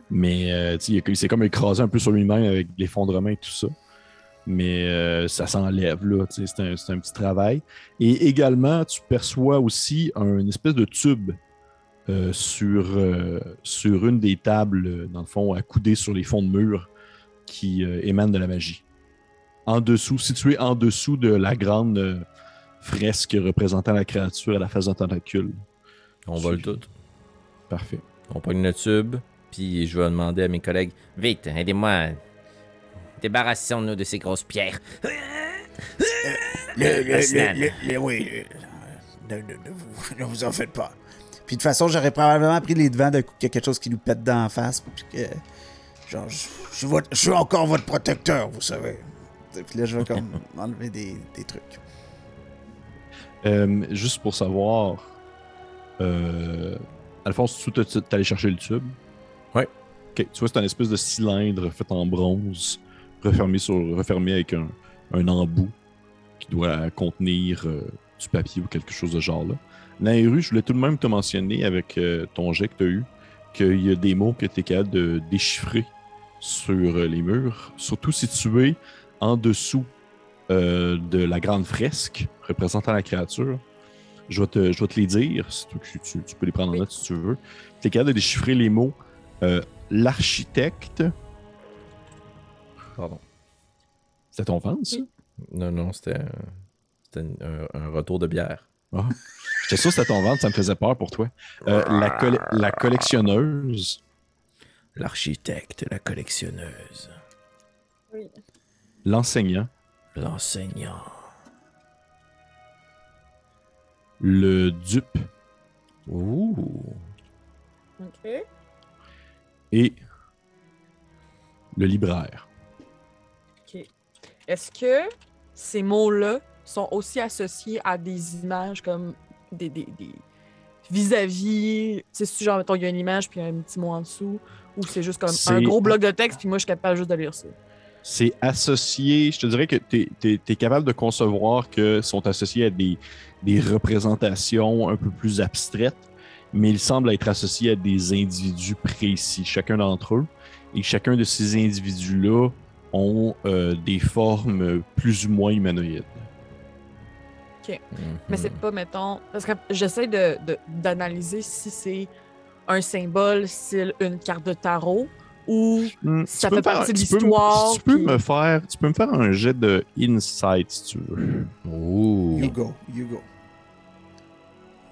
Mais il s'est comme écrasé un peu sur lui-même avec l'effondrement et tout ça. Mais ça s'enlève, là. C'est un petit travail. Et également, tu perçois aussi une espèce de tube sur une des tables, dans le fond, accoudée sur les fonds de mur, qui émane de la magie. En dessous, situé en dessous de la grande fresque représentant la créature à la face d'un tentacule. On vole tout. Parfait. On pogne le tube, puis je vais demander à mes collègues, Vite, aidez-moi. Débarrassons-nous de ces grosses pierres. Oui, ne vous en faites pas. Puis de toute façon, j'aurais probablement pris les devants d'un coup qu'il y a quelque chose qui nous pète dans la face. Puis que... Genre, je suis encore votre protecteur, vous savez. Puis là, je vais comme enlever des trucs. Juste pour savoir, Alphonse, tu t'es allé chercher le tube? Ouais. Ok, tu vois, c'est un espèce de cylindre fait en bronze, refermé avec un embout qui doit contenir du papier ou quelque chose de genre là. Nairu, je voulais tout de même te mentionner avec ton jet que tu as eu qu'il y a des mots que tu es capable de déchiffrer sur les murs, surtout situés en dessous de la grande fresque représentant la créature. Je vais te les dire, tu peux les prendre en note si tu veux. Tu es capable de déchiffrer les mots l'architecte. Pardon. C'était ton ventre, ça? Non, c'était un retour de bière. Ah. J'étais sûr que c'était ton ventre, ça me faisait peur pour toi. La collectionneuse. L'architecte, la collectionneuse. Oui. L'enseignant. L'enseignant. Le dupe. Ouh. OK. Et le libraire. OK. Est-ce que ces mots-là sont aussi associés à des images comme des vis-à-vis? Tu sais, genre, mettons, il y a une image puis un petit mot en dessous, ou c'est juste comme un gros bloc de texte puis moi, je suis capable juste de lire ça? C'est associé, je te dirais que tu es capable de concevoir que sont associés à des représentations un peu plus abstraites, mais ils semblent être associés à des individus précis, chacun d'entre eux. Et chacun de ces individus-là ont des formes plus ou moins humanoïdes. OK. Mais c'est pas, mettons... Parce que j'essaie d'analyser si c'est un symbole, style une carte de tarot, ou ça fait partie de l'histoire. Tu peux me faire un jet de insight si tu veux. Ouh. You go.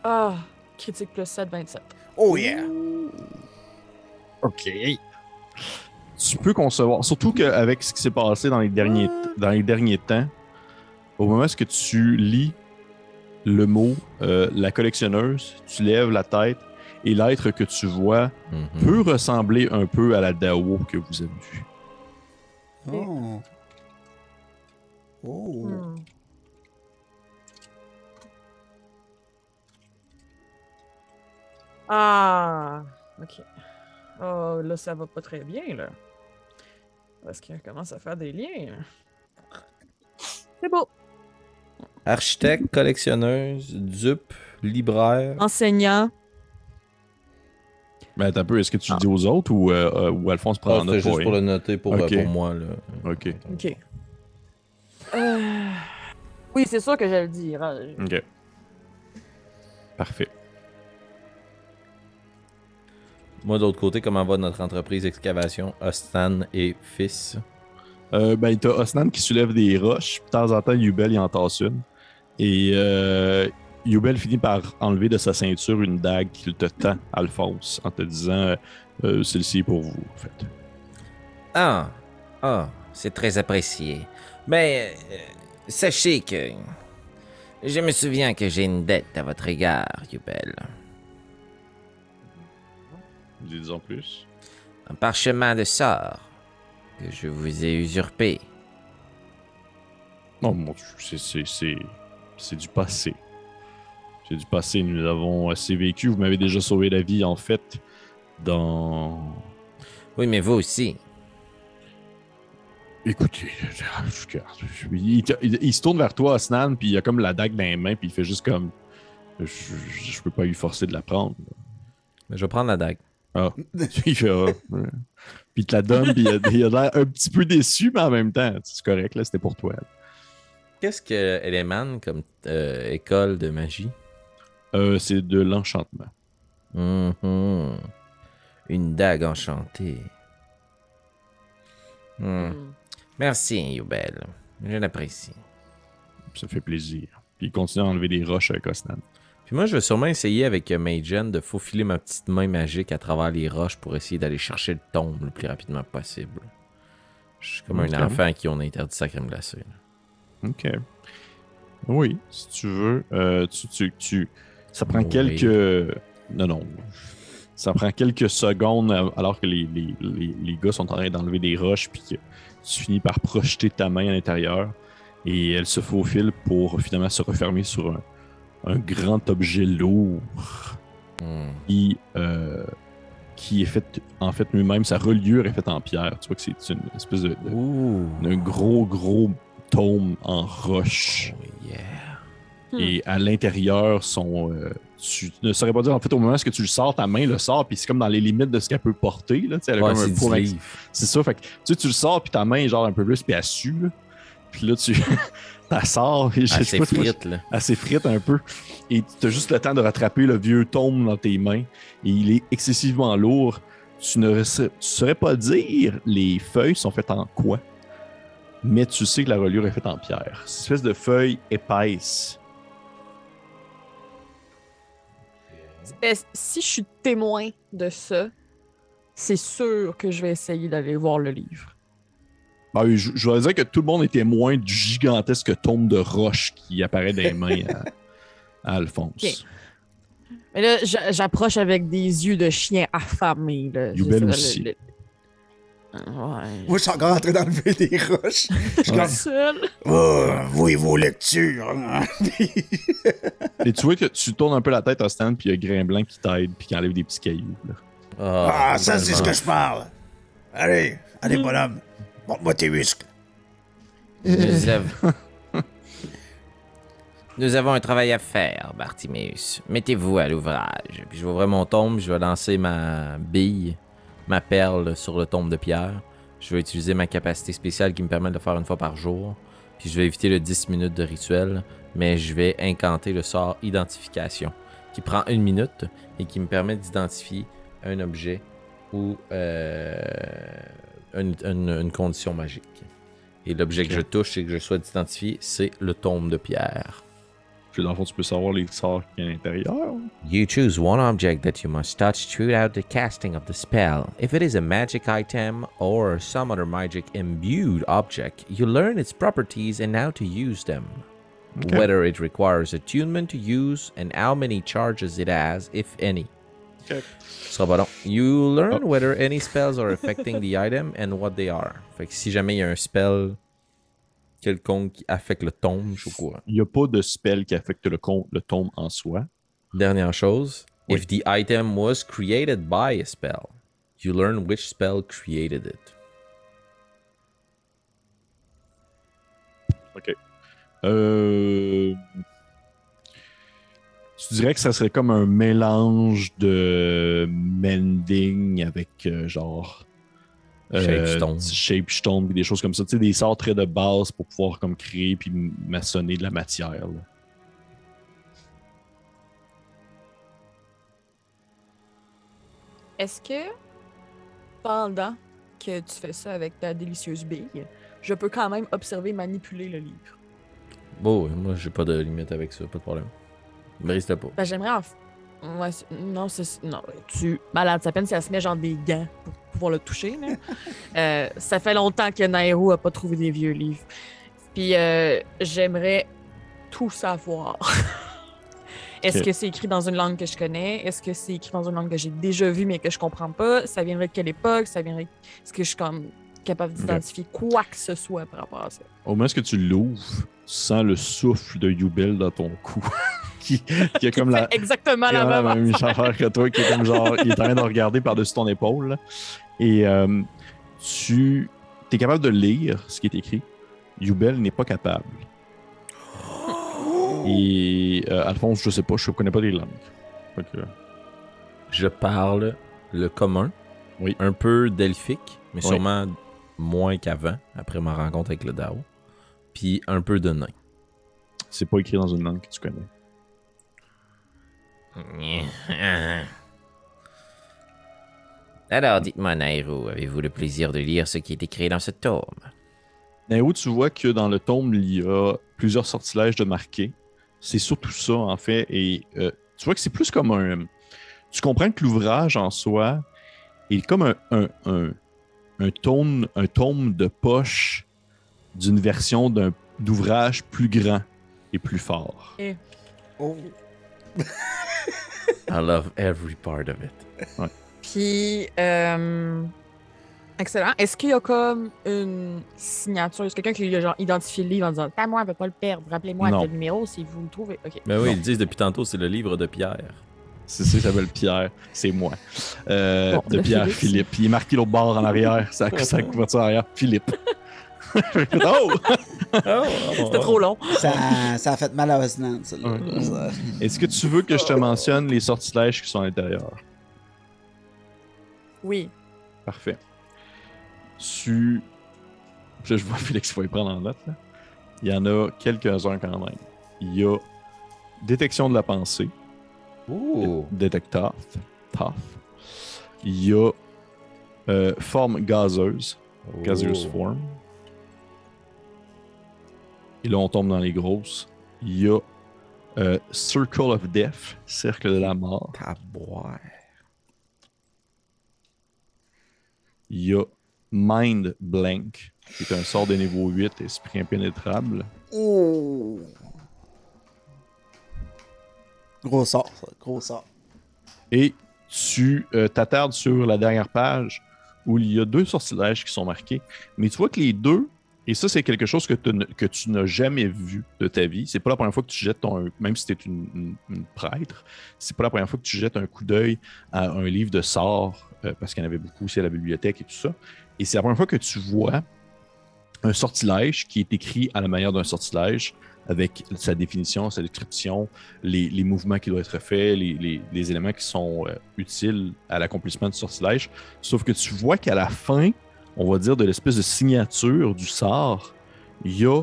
Ah, critique plus 7, 27. Oh yeah. OK. Tu peux concevoir, surtout qu'avec ce qui s'est passé dans les derniers temps, au moment où tu lis le mot la collectionneuse, tu lèves la tête et l'être que tu vois peut ressembler un peu à la Dao que vous avez vue. Oh. Oh. Ah, OK. Oh, là, ça va pas très bien, là. Parce qu'il commence à faire des liens. C'est beau. Architecte, collectionneuse, dupe, libraire. Enseignant. Mais attends un peu, est-ce que tu le dis aux autres ou Alphonse prend en note C'était juste pour le noter pour moi. Là. OK. OK. Oui, c'est sûr que je vais le dire. Hein. OK. Parfait. Moi, de l'autre côté, comment va notre entreprise excavation Ostan et Fils? Ben, t'as Osnan qui soulève des roches. De temps en temps, Yubel il en tasse une. Et Yubel finit par enlever de sa ceinture une dague qu'il te tend, Alphonse, en te disant celle-ci est pour vous, en fait. Ah, c'est très apprécié. Mais sachez que je me souviens que j'ai une dette à votre égard, Yubel. Dis-en plus. Un parchemin de sort que je vous ai usurpé. Non, mon Dieu, c'est du passé. C'est du passé, nous l'avons assez vécu. Vous m'avez déjà sauvé la vie, en fait, dans... Oui, mais vous aussi. Écoutez, il se tourne vers toi, Osnan, puis il a comme la dague dans les mains, puis il fait juste comme... Je peux pas lui forcer de la prendre. Mais je vais prendre la dague. Ah, il fait ouais. Puis il te la donne, puis il a l'air un petit peu déçu, mais en même temps, c'est correct, là, c'était pour toi. Qu'est-ce qu'elle émane comme école de magie? C'est de l'enchantement. Une dague enchantée. Merci, Yubel. Je l'apprécie. Ça fait plaisir. Puis il continue à enlever des roches avec Osnan. Puis moi, je vais sûrement essayer avec Magen de faufiler ma petite main magique à travers les roches pour essayer d'aller chercher le tombe le plus rapidement possible. Je suis comme un enfant à qui on a interdit sa crème glacée. OK. Oui, si tu veux. Ça prend Oui. quelques... Non. Ça prend quelques secondes alors que les gars sont en train d'enlever des roches puis que tu finis par projeter ta main à l'intérieur et elle se faufile pour finalement se refermer sur un grand objet lourd qui est fait, en fait, lui-même, sa reliure est faite en pierre. Tu vois que c'est une espèce d'un gros tome en roche. Oh, yeah. Et à l'intérieur, tu ne saurais pas dire, en fait, au moment où tu le sors, ta main le sort, puis c'est comme dans les limites de ce qu'elle peut porter. Là, elle a Ouais, comme c'est un poids 10 max. livres. C'est ça, fait que tu le sors, puis ta main est genre un peu plus, puis elle sue. Là. Puis là, tu la sors, et je sais Assez pas, frite, là. assez frite un peu. Et tu as juste le temps de rattraper le vieux tome dans tes mains. Et il est excessivement lourd. Tu ne saurais pas dire les feuilles sont faites en quoi, mais tu sais que la reliure est faite en pierre. C'est une espèce de feuille épaisse. Si je suis témoin de ça, c'est sûr que je vais essayer d'aller voir le livre. Ben, je vais dire que tout le monde est témoin du gigantesque tome de roche qui apparaît dans les mains à Alphonse. Ok. Mais là, j'approche avec des yeux de chien affamé. Là. Youbel aussi. Ouais. Moi, je suis encore en train d'enlever des roches. Je suis Ouais. comme, Seul. oh, oui, vos lectures. Et tu vois que tu tournes un peu la tête à Stan, puis il y a Grimblanc qui t'aide, puis qui enlève des petits cailloux. Là. Ah, ça, c'est ce que je parle. Allez, bonhomme. Montre-moi tes muscles. Nous avons un travail à faire, Bartiméus. Mettez-vous à l'ouvrage. Puis je vais ouvrir mon tome, je vais lancer ma bille, ma perle sur le tome de pierre. Je vais utiliser ma capacité spéciale qui me permet de le faire une fois par jour. Puis je vais éviter le 10 minutes de rituel, mais je vais incanter le sort identification, qui prend 1 minute et qui me permet d'identifier un objet ou une condition magique. Et l'objet que je touche et que je souhaite identifier, c'est le tome de pierre. Puis dans le fond, tu peux savoir les sorts qui sont à l'intérieur. You choose one object that you must touch throughout the casting of the spell. If it is a magic item or some other magic imbued object, you learn its properties and how to use them. Okay. Whether it requires attunement to use and how many charges it has, if any. Okay. Ce sera pas long. You learn whether any spells are affecting the item and what they are. Fait que si jamais il y a un spell quelconque qui affecte le tome, je suis au courant. Il n'y a pas de spell qui affecte le tome en soi. Dernière chose, Oui. if the item was created by a spell, you learn which spell created it. OK. Tu dirais que ça serait comme un mélange de mending avec genre shape stone, des choses comme ça. Tu sais, des sorts très de base pour pouvoir comme créer puis maçonner de la matière. Là. Est-ce que pendant que tu fais ça avec ta délicieuse bille, je peux quand même observer et manipuler le livre? Bon, moi j'ai pas de limite avec ça, pas de problème. Brise-le pas. Ben, j'aimerais Ouais, non, malade, ça peine si elle se met genre des gants pour pouvoir le toucher. Là. Ça fait longtemps que Nairo a pas trouvé des vieux livres. Puis j'aimerais tout savoir. Est-ce que c'est écrit dans une langue que je connais? Est-ce que c'est écrit dans une langue que j'ai déjà vue mais que je comprends pas? Ça viendrait de quelle époque? Est-ce que je suis comme capable d'identifier quoi que ce soit par rapport à ça? Au moment où tu l'ouvres, tu sens le souffle de Youbel dans ton cou. qui a comme la... Exactement la la même. même affaire que toi, qui est comme genre, il est en train de regarder par-dessus ton épaule. Là. Et tu es capable de lire ce qui est écrit. Youbel n'est pas capable. Et Alphonse, je sais pas, je connais pas les langues. Donc, Je parle le commun, oui. un peu delphique, mais Oui. sûrement moins qu'avant, après ma rencontre avec le Dao. Puis un peu de nain. C'est pas écrit dans une langue que tu connais. Alors, dites-moi, Nairo, avez-vous le plaisir de lire ce qui est écrit dans ce tome? Nairo, tu vois que dans le tome, il y a plusieurs sortilèges de marqués. C'est surtout ça, en fait. Et tu vois que c'est plus comme un... Tu comprends que l'ouvrage en soi est comme un tome de poche d'une version d'un d'ouvrages plus grands et plus forts. Oh. I love every part of it. Puis, excellent. Est-ce qu'il y a comme une signature? Est-ce quelqu'un qui a genre identifié le livre en disant pas moi, on ne peut pas le perdre. Rappelez-moi Non. quel numéro si vous le trouvez. OK. Ben oui, ils le disent depuis tantôt, c'est le livre de Pierre. C'est ça, il s'appelle Pierre. C'est moi. De de Pierre Philippe. Philippe. Il est marqué l'autre bord en arrière. Ça a couverture arrière. Philippe. Oh! C'était trop long. Ça a fait mal à Osnan, ça. Là. Ça- Est-ce que tu veux que je te mentionne les sortilèges qui sont à l'intérieur? Oui. Parfait. Là, je vois Félix qui va y prendre en note. Là. Il y en a quelques-uns quand même. Il y a détection de la pensée. Ouh! Détecteur. Tough. Il y a forme gazeuse. Gaseous form. Et là, on tombe dans les grosses. Il y a Circle of Death. Cercle de la mort. Taboire. Il y a Mind Blank, qui est un sort de niveau 8, esprit impénétrable. Oh. Gros sort, ça. Gros sort. Et tu t'attardes sur la dernière page où il y a 2 sortilèges qui sont marqués. Mais tu vois que les 2, et ça, c'est quelque chose que tu n'as jamais vu de ta vie. C'est pas la première fois que tu jettes même si tu es une prêtre, c'est pas la première fois que tu jettes un coup d'œil à un livre de sorts, parce qu'il y en avait beaucoup aussi à la bibliothèque et tout ça. Et c'est la première fois que tu vois un sortilège qui est écrit à la manière d'un sortilège, avec sa définition, sa description, les mouvements qui doivent être faits, les éléments qui sont utiles à l'accomplissement du sortilège. Sauf que tu vois qu'à la fin, on va dire de l'espèce de signature du sort, il y a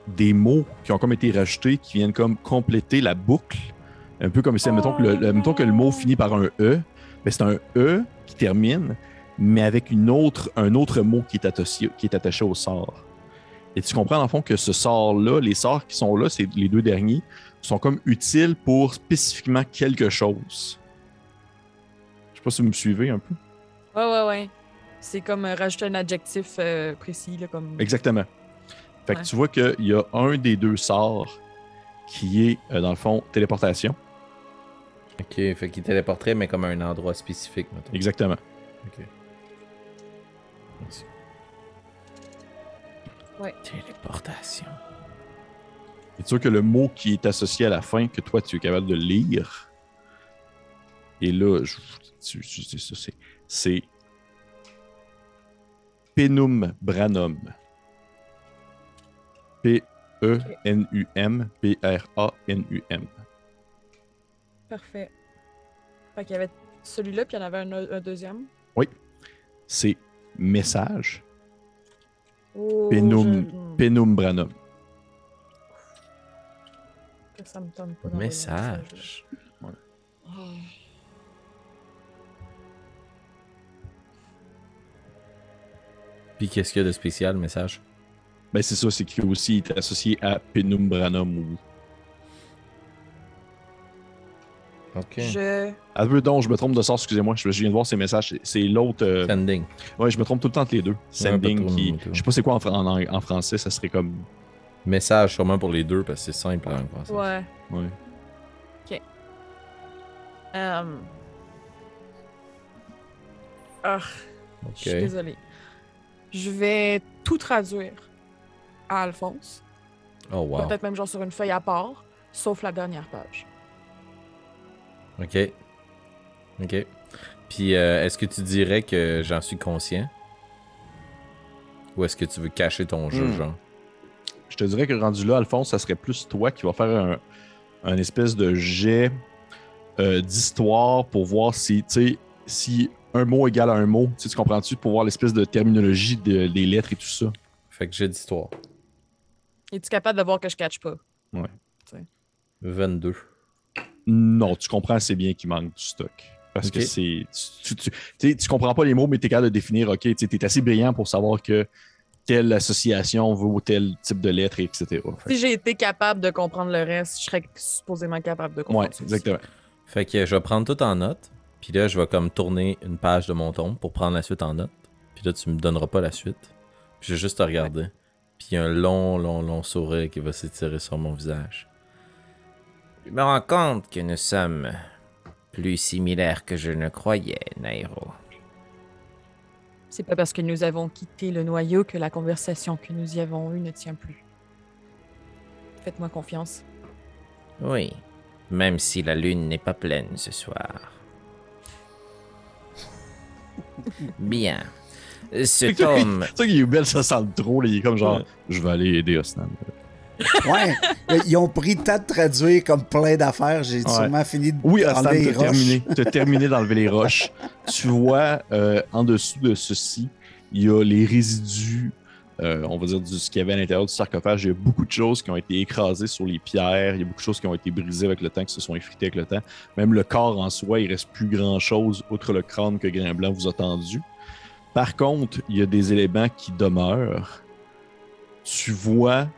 des mots qui ont comme été rajoutés, qui viennent comme compléter la boucle. Un peu comme si, mettons que le mot finit par un E, mais c'est un E qui termine, mais avec un autre mot qui est attaché au sort. Et tu comprends, dans le fond, que ce sort-là, les sorts qui sont là, c'est les 2 derniers, sont comme utiles pour spécifiquement quelque chose. Je sais pas si vous me suivez un peu. Ouais. C'est comme rajouter un adjectif précis. Là, comme... Exactement. Fait que Ouais. tu vois qu'il y a un des 2 sorts qui est, dans le fond, téléportation. Ok, fait qu'il téléporterait, mais comme à un endroit spécifique, mettons. Exactement. Ok. Merci. Téléportation. Et tu vois que le mot qui est associé à la fin, que toi, tu es capable de lire, et là, c'est Penum Branum. P-E-N-U-M-B-R-A-N-U-M. Parfait. Fait qu'il y avait celui-là, puis il y en avait un deuxième. C'est message. Oh, Penum Branum. Ça me tente pas d'envoyer un Message. là. Oh. Puis qu'est-ce qu'il y a de spécial, message? Ben c'est ça, c'est qu'il aussi est associé à Penum Branum. Ou... Ok. Ah, donc, je me trompe de sort, excusez-moi, je viens de voir ces messages. C'est l'autre. Sending. Ouais, je me trompe tout le temps entre les deux. Sending, pas trop, qui. pas trop. Je sais pas c'est quoi en français, ça serait comme. Message sûrement pour les deux parce que c'est simple en français. Ouais. Ouais. Ah, je suis désolée. Je vais tout traduire à Alphonse. Oh wow. Peut-être même genre sur une feuille à part, sauf la dernière page. Ok. Ok. Puis est-ce que tu dirais que j'en suis conscient? Ou est-ce que tu veux cacher ton jeu, genre? Je te dirais que rendu là, Alphonse, ça serait plus toi qui va faire un espèce de jet d'histoire pour voir si, tu sais, si un mot égale à un mot, tu comprends-tu, pour voir l'espèce de terminologie des lettres et tout ça. Fait que j'ai d'histoire. Es-tu capable de voir que je catch pas? 22. Non, tu comprends assez bien qu'il manque du stock. Parce que Ok. c'est. Tu comprends pas les mots, mais tu es capable de définir, ok, tu es assez brillant pour savoir que telle association vaut tel type de lettre, etc. Fait Si j'ai été capable de comprendre le reste, je serais supposément capable de que- comprendre ouais, ça aussi. exactement. Fait que je vais prendre tout en note. Puis là, je vais comme tourner une page de mon tome pour prendre la suite en note. Puis là, tu me donneras pas la suite. Puis je vais juste te regarder. Puis un long sourire qui va s'étirer sur mon visage. Je me rends compte que nous sommes plus similaires que je ne croyais, Nairo. C'est pas parce que nous avons quitté le noyau que la conversation que nous y avons eue ne tient plus. Faites-moi confiance. Oui, même si la lune n'est pas pleine ce soir. Bien. Ce tome... Tu sais qu'il est belle, ça sent trop. Là, il est comme genre, je vais aller aider Osnan. Ouais, ils ont pris le temps de traduire comme plein d'affaires. J'ai sûrement fini de Oui, Osnan, enlever les t'as roches. terminé. T'as terminé d'enlever les roches. Tu vois, en dessous de ceci, il y a les résidus, on va dire, de ce qu'il y avait à l'intérieur du sarcophage. Il y a beaucoup de choses qui ont été écrasées sur les pierres. Il y a beaucoup de choses qui ont été brisées avec le temps, qui se sont effritées avec le temps. Même le corps en soi, il reste plus grand-chose, outre le crâne que Grimblanc vous a tendu. Par contre, il y a des éléments qui demeurent. Tu vois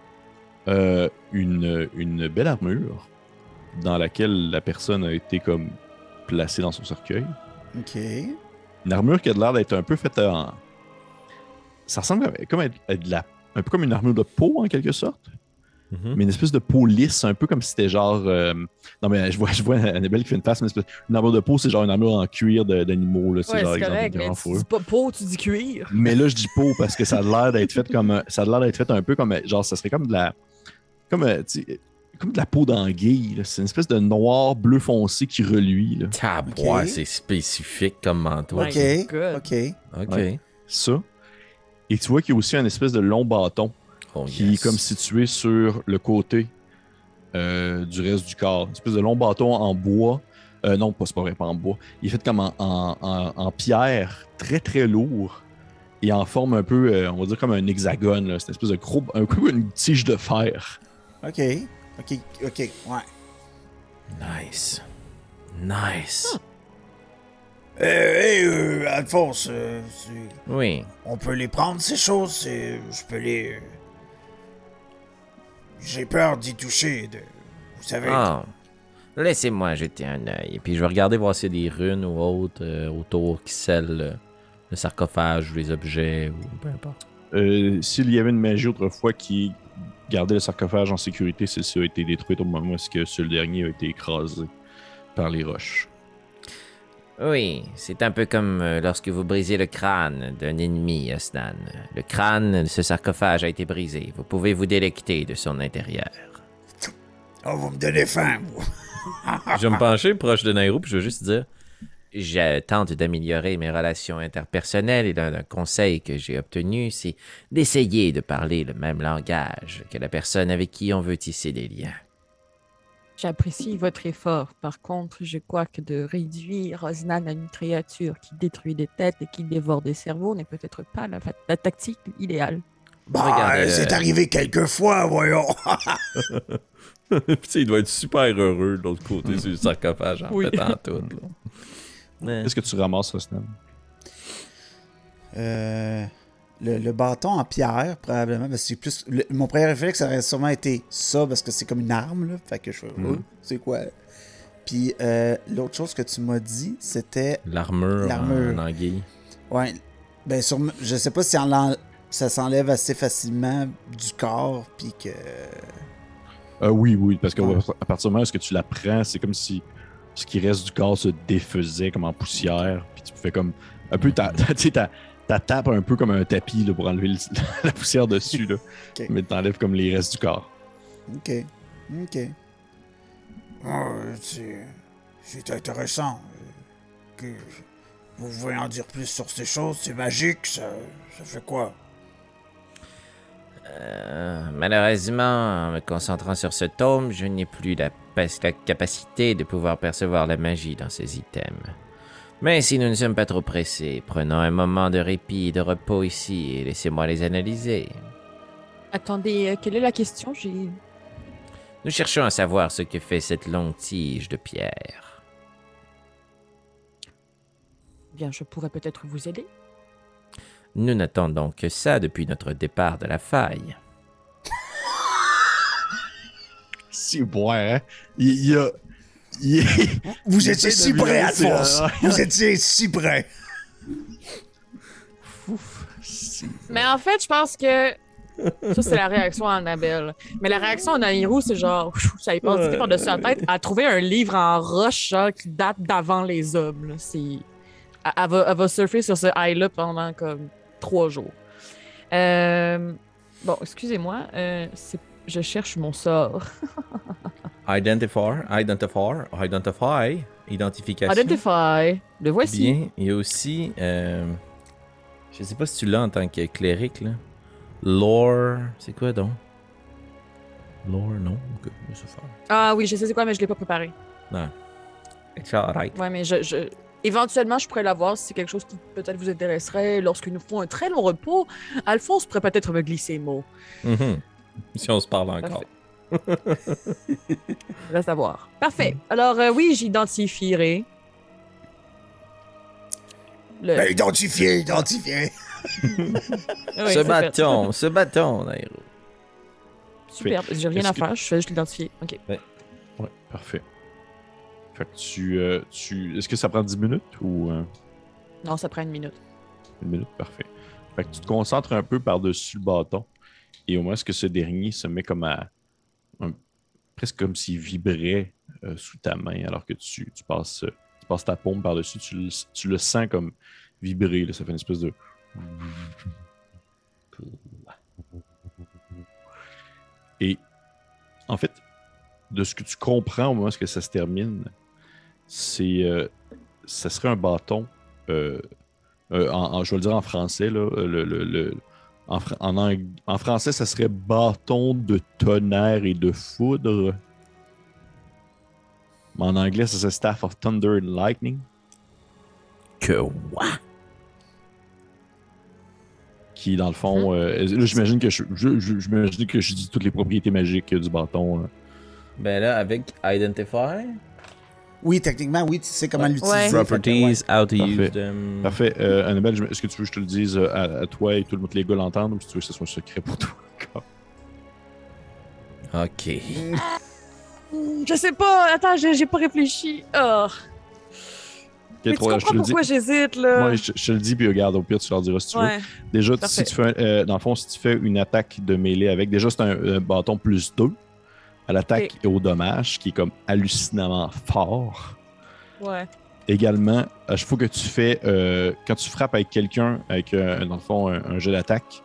une belle armure dans laquelle la personne a été comme placée dans son cercueil. OK. Une armure qui a l'air d'être un peu faite en... Ça ressemble comme à un peu comme une armure de peau, en quelque sorte. Mais une espèce de peau lisse, un peu comme si c'était genre... Non, mais je vois Annabelle qui fait une face, mais une armure de peau, c'est genre une armure en cuir d'animaux. Là, Ouais, genre, c'est correct, mais tu dis pas peau, tu dis cuir. Mais là, je dis peau parce que ça a l'air d'être fait comme... Ça a l'air d'être fait un peu comme... Genre, ça serait comme de la... Comme de la peau d'anguille. Là. C'est une espèce de noir bleu foncé qui reluit. Là. Tabouin, Ok. c'est spécifique comme manteau. OK. My God. OK. OK. Ouais. Ça. Et tu vois qu'il y a aussi un espèce de long bâton Oh, qui yes. est comme situé sur le côté du reste du corps. Une espèce de long bâton en bois. Non, c'est pas vrai, pas en bois. Il est fait comme en pierre, très très lourd. Et en forme un peu, on va dire comme un hexagone. Là. C'est une espèce de gros, un peu une tige de fer. OK. OK. OK. Ouais. Nice. Nice. Alphonse, Oui, on peut les prendre, ces choses? Je peux les... J'ai peur d'y toucher, vous savez. ah, laissez-moi jeter un œil. Puis je vais regarder voir s'il y a des runes ou autres autour qui scellent le sarcophage ou les objets ou peu importe. S'il y avait une magie autrefois qui gardait le sarcophage en sécurité, celle-ci a été détruite au moment où ce dernier a été écrasé par les roches. Oui, c'est un peu comme lorsque vous brisez le crâne d'un ennemi, Osnan. Le crâne de ce sarcophage a été brisé. Vous pouvez vous délecter de son intérieur. Oh, vous me donnez faim, vous. Je vais me pencher proche de Nairo puis je vais juste dire Je tente d'améliorer mes relations interpersonnelles et l'un conseil que j'ai obtenu, c'est d'essayer de parler le même langage que la personne avec qui on veut tisser des liens. J'apprécie votre effort. Par contre, je crois que de réduire Osnan à une créature qui détruit des têtes et qui dévore des cerveaux n'est peut-être pas la tactique idéale. Bah, Regardez, c'est arrivé quelques fois, voyons. Puis tu sais, il doit être super heureux de l'autre côté sur le sarcophage en Oui. pétant tout. Là. Qu'est-ce que tu ramasses, Osnan? Le bâton en pierre, probablement. Parce que c'est plus. Mon premier réflexe, ça aurait sûrement été ça, parce que c'est comme une arme, là. Fait que je fais. Oh, c'est quoi? Puis l'autre chose que tu m'as dit, c'était. L'armure L'armure. en anguille. Ouais. Ben, je sais pas si ça s'enlève assez facilement du corps, puis que. Oui, parce qu'à Ah. partir du moment où est-ce que tu la prends, c'est comme si ce qui reste du corps se défaisait comme en poussière, puis tu fais comme un peu, tu sais, t'as tapes un peu comme un tapis là, pour enlever la poussière dessus, là. Ok. Mais t'enlèves comme les restes du corps. Ok. Ok. Oh, c'est intéressant. Que vous pouvez en dire plus sur ces choses? C'est magique, ça fait quoi? Malheureusement, en me concentrant sur ce tome, je n'ai plus la capacité de pouvoir percevoir la magie dans ces items. Mais si nous ne sommes pas trop pressés, prenons un moment de répit et de repos ici et laissez-moi les analyser. Attendez, quelle est la question? Nous cherchons à savoir ce que fait cette longue tige de pierre. Bien, je pourrais peut-être vous aider. Nous n'attendons que ça depuis notre départ de la faille. C'est bon, hein? Il Vous étiez si près, Alphonse! Ouais. Vous étiez si près! Mais en fait, je pense que Ça, c'est la réaction à Annabelle. Mais la réaction à Nairou, c'est genre, ça y passe par-dessus la tête. Elle a trouvé un livre en roche genre, qui date d'avant les hommes. Là. Elle va surfer sur ce high-là pendant comme 3 jours. Bon, excusez-moi. Je cherche mon sort. Identify. Identification. Identify. Le voici. Bien. Il y a aussi... je sais pas si tu l'as en tant que cléric, là. Lore... C'est quoi, donc? Lore, non? Ok, je vais faire. Ah oui, je sais c'est quoi, mais je l'ai pas préparé. Non. It's alright. Ouais, mais éventuellement, je pourrais l'avoir si c'est quelque chose qui peut-être vous intéresserait. Lorsque nous ferons un très long repos, Alphonse pourrait peut-être me glisser mot. Si on se parle encore. Reste à voir. Parfait. Alors, oui, j'identifierai. Ben, identifié. Oui, ce bâton, Nairo. Super. J'ai rien à faire, je fais juste l'identifier. OK. Ouais, parfait. Fait que est-ce que ça prend 10 minutes ou... Non, ça prend 1 minute. 1 minute, parfait. Fait que tu te concentres un peu par-dessus le bâton et au moins ce que ce dernier se met comme presque comme s'il vibrait sous ta main alors que tu passes ta paume par-dessus. Tu le sens comme vibrer. Là, ça fait une espèce de... Et en fait, de ce que tu comprends au moment où ça se termine, ça serait un bâton, je vais le dire en français, là, en français, ça serait bâton de tonnerre et de foudre. Mais en anglais, ça serait Staff of Thunder and Lightning. Que what? Qui, dans le fond, là, j'imagine que je dis toutes les propriétés magiques du bâton. Ben là, avec Identify. Oui, techniquement, oui, tu sais comment l'utiliser. Ouais. Properties, how to Parfait. use them. Parfait. Annabelle, est-ce que tu veux que je te le dise à toi et tout le monde, les gars l'entendent, ou si tu veux que ce soit un secret pour toi encore? Ok. Je sais pas. Attends, j'ai pas réfléchi. Oh. Mais tu comprends pourquoi j'hésite, là? Moi, je te le dis, puis regarde, au pire, tu leur diras si tu veux. Déjà, si tu fais, dans le fond, si tu fais une attaque de mêlée avec, déjà, c'est un bâton plus 2 à l'attaque et au dommage, qui est comme hallucinamment fort. Ouais. Également, il faut que tu fais, quand tu frappes avec quelqu'un, avec, dans le fond, un jeu d'attaque,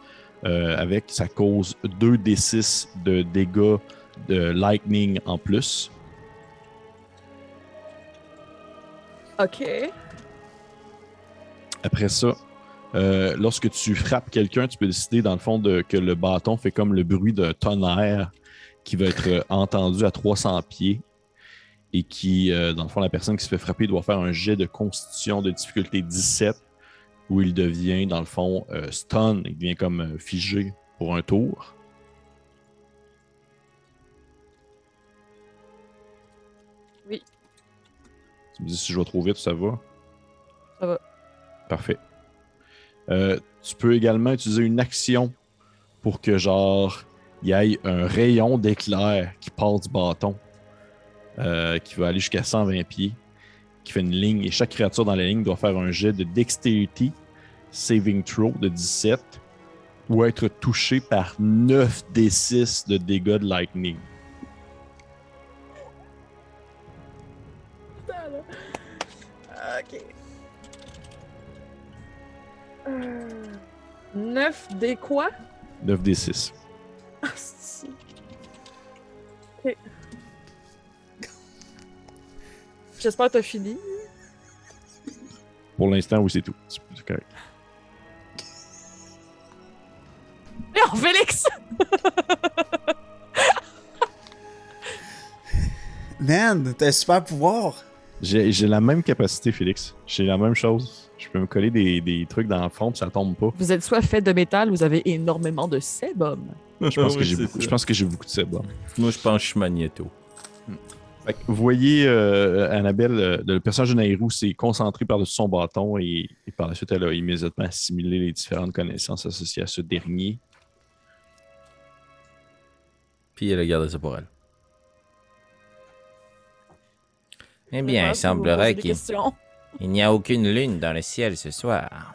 ça cause 2d6 de dégâts de lightning en plus. OK. Après ça, lorsque tu frappes quelqu'un, tu peux décider, dans le fond, que le bâton fait comme le bruit d'un tonnerre qui va être entendu à 300 pieds et qui, dans le fond, la personne qui se fait frapper doit faire un jet de constitution de difficulté 17 où il devient, dans le fond, stun, il devient comme figé pour un tour. Oui. Tu me dis si je vais trop vite, ça va? Ça va. Parfait. Tu peux également utiliser une action pour que, genre, il y ait un rayon d'éclair qui part du bâton, qui va aller jusqu'à 120 pieds, qui fait une ligne, et chaque créature dans la ligne doit faire un jet de Dexterity Saving Throw de 17 ou être touché par 9d6 de dégâts de lightning. OK. 9 des quoi? 9d6. Ah, si. OK. J'espère que t'as fini. Pour l'instant, oui, c'est tout. C'est correct. Non, Félix! Man, t'as un super pouvoir. J'ai la même capacité, Félix. J'ai la même chose. Je peux me coller des trucs dans le fond puis ça tombe pas. Vous êtes soit fait de métal, vous avez énormément de sébum. Je pense que j'ai beaucoup de sébum. Moi, je pense que je suis Magneto. Fait que vous voyez, Annabelle, le personnage de Nairou s'est concentré par-dessus son bâton et par la suite, elle a immédiatement assimilé les différentes connaissances associées à ce dernier. Puis elle a gardé ça pour elle. Eh bien, il semblerait qu'il n'y a aucune lune dans le ciel ce soir.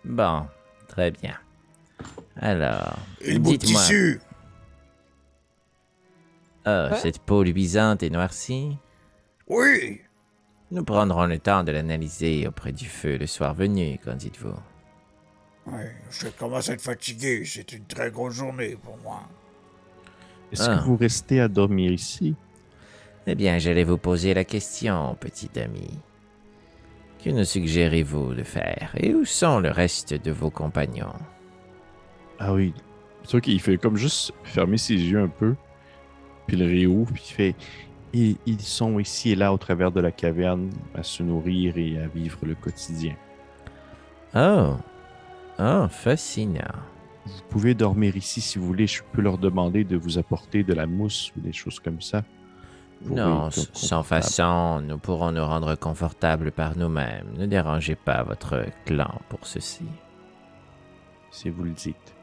Bon, très bien. Alors, Et le bout de dites-moi, tissu. cette peau luisante et noircie, Oui. nous prendrons le temps de l'analyser auprès du feu le soir venu, qu'en dites-vous? Ouais, je commence à être fatigué. C'est une très grosse journée pour moi. Est-ce Ah. que vous restez à dormir ici? Eh bien, j'allais vous poser la question, petit ami. Que nous suggérez-vous de faire? Et où sont le reste de vos compagnons? Ah oui. C'est sûr qu'il fait comme juste fermer ses yeux un peu, puis le réouvre, puis il fait... Ils sont ici et là au travers de la caverne à se nourrir et à vivre le quotidien. Oh! Oh, fascinant. Vous pouvez dormir ici si vous voulez. Je peux leur demander de vous apporter de la mousse ou des choses comme ça. Non, être sans confortable. façon, nous pourrons nous rendre confortables par nous-mêmes. Ne dérangez pas votre clan pour ceci. Si vous le dites.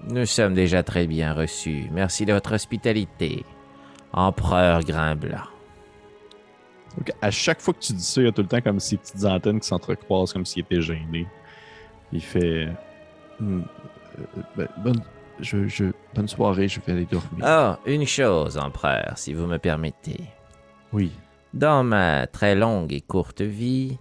Nous sommes déjà très bien reçus. Merci de votre hospitalité. Empereur Grimblanc. Donc, à chaque fois que tu dis ça, il y a tout le temps comme ces petites antennes qui s'entrecroisent comme s'il était gêné. Il fait... bonne soirée, je vais aller dormir. Oh, une chose, empereur, si vous me permettez. Oui. Dans ma très longue et courte vie,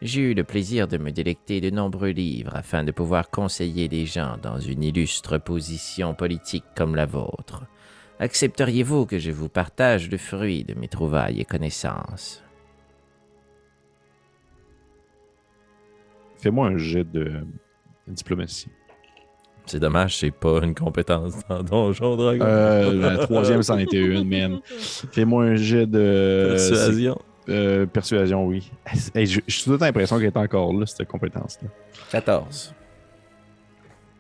j'ai eu le plaisir de me délecter de nombreux livres afin de pouvoir conseiller des gens dans une illustre position politique comme la vôtre. Accepteriez-vous que je vous partage le fruit de mes trouvailles et connaissances? Fais-moi un jet de diplomatie. C'est dommage, c'est pas une compétence dans Donjon Dragon. La troisième, c'en était une, man. Fais-moi un jet de... Persuasion. Persuasion, oui. Hey, je suis tout l'impression qu'elle est encore là, cette compétence-là. 14.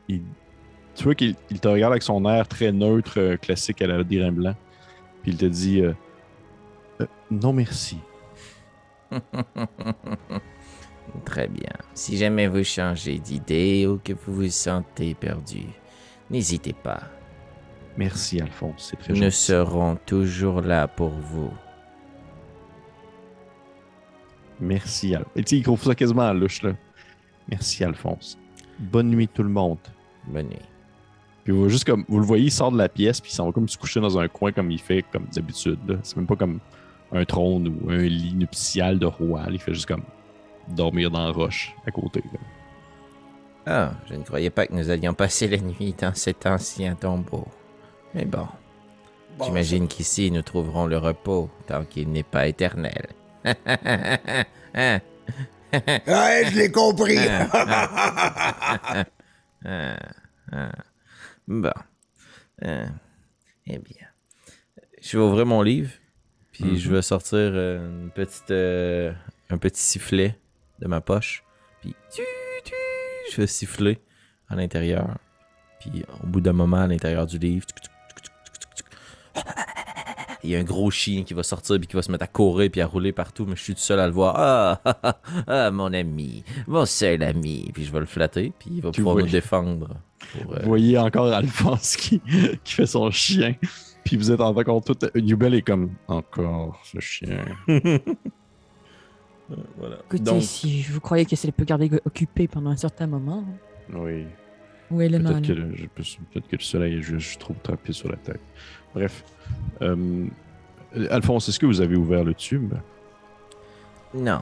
Tu vois qu'il te regarde avec son air très neutre, classique à la Dirin Blanc. Puis il te dit non, merci. Très bien. Si jamais vous changez d'idée ou que vous vous sentez perdu, n'hésitez pas. Merci, Alphonse. C'est très Nous gentil. serons toujours là pour vous. Merci, Alphonse. Et tu sais, il trouve ça quasiment louche, là. Merci, Alphonse. Bonne nuit, tout le monde. Bonne nuit. Puis vous, juste comme, vous le voyez, il sort de la pièce, puis il s'en va comme se coucher dans un coin comme il fait, comme d'habitude. Là. C'est même pas comme un trône ou un lit nuptial de roi. Il fait juste comme dormir dans la roche à côté. Là. Ah, je ne croyais pas que nous allions passer la nuit dans cet ancien tombeau. Mais bon, Bon, j'imagine qu'ici nous trouverons le repos tant qu'il n'est pas éternel. Ouais, je l'ai compris. Bon. Eh bien. Je vais ouvrir mon livre, puis je vais sortir un petit sifflet de ma poche, puis je vais siffler à l'intérieur. Puis au bout d'un moment, à l'intérieur du livre, il y a un gros chien qui va sortir puis qui va se mettre à courir puis à rouler partout, mais je suis tout seul à le voir. Ah, mon ami, mon seul ami. Puis je vais le flatter, puis il va pouvoir vois- nous défendre. Pour, Vous voyez encore Alphonse qui fait son chien. Puis vous êtes encore tout. Yubel est comme encore ce chien. Voilà. Écoutez, Donc, si vous croyez que ça peut garder occupé pendant un certain moment, Oui. où est le mal? Peut-être que le soleil est juste trop tapé sur la tête. Bref. Alphonse, est-ce que vous avez ouvert le tube? Non.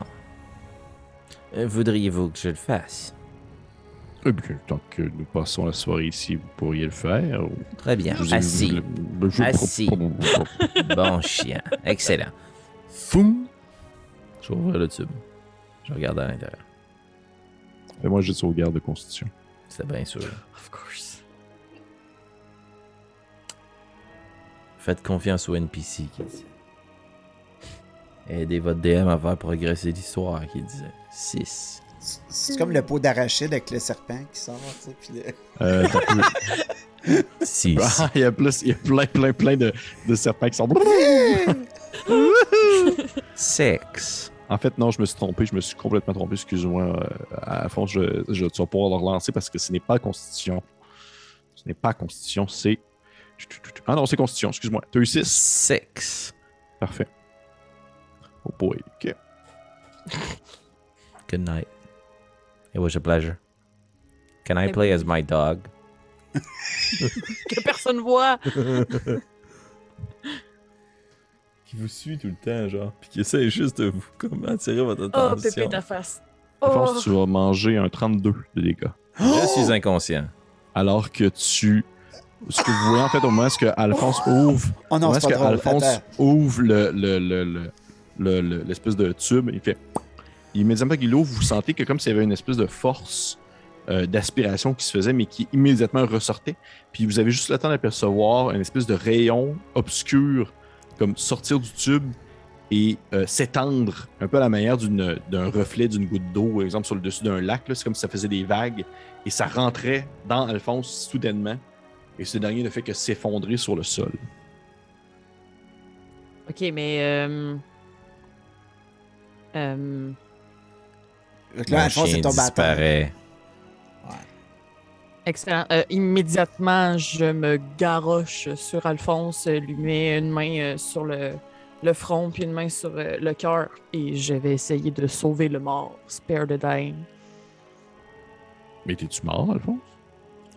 Voudriez-vous que je le fasse? Eh bien, tant que nous passons la soirée ici, vous pourriez le faire. Ou... Très bien. Je vous ai- Assis. je- Assis. Bon chien. Excellent. foum! Je vais ouvrir le tube. Je regarde à l'intérieur. Fais-moi juste sauvegarde de constitution. C'est bien sûr. Of course. Faites confiance au NPC qui dit. Aidez votre DM à faire progresser l'histoire qui disait 6. C'est comme le pot d'arachide avec le serpent qui sort, tu sais, puis le... T'as plus- 6. Ah, il y a plein de serpents qui sont... 6. En fait, non, je me suis trompé. Je me suis complètement trompé. Excuse-moi. À fond, tu vas pouvoir le relancer parce que ce n'est pas Constitution. Ce n'est pas Constitution, c'est... Ah non, c'est Constitution. Excuse-moi. Tu as eu 6? 6. Parfait. Oh boy. OK. Good night. It was a pleasure. Can I play as my dog? Que personne voit. Qui vous suit tout le temps, genre, puis qui essaie juste de vous comme attirer votre Oh, attention. Pépé, ta face. Alphonse, Oh. tu vas manger un 32 de dégâts. Je suis inconscient. Alors que tu. Ce que vous voyez en fait au moment où est-ce que Alphonse ouvre. Oh non, Au moment c'est où pas est-ce que drôle. Alphonse Attends. ouvre l'espèce de tube, il fait. Immédiatement qu'il l'ouvre, vous sentez que comme s'il y avait une espèce de force d'aspiration qui se faisait, mais qui immédiatement ressortait. Puis vous avez juste le temps d'apercevoir une espèce de rayon obscur, comme sortir du tube et s'étendre un peu à la manière d'un reflet d'une goutte d'eau, par exemple sur le dessus d'un lac. C'est comme si ça faisait des vagues et ça rentrait dans Alphonse soudainement. Et ce dernier ne fait que s'effondrer sur le sol. Ok, mais. Donc là, Mon Alphonse chien est tombé à terre. disparaît. Excellent. Immédiatement, je me garoche sur Alphonse, lui mets une main sur le front, puis une main sur le cœur, et je vais essayer de sauver le mort. Spare the dying. Mais t'es-tu mort, Alphonse?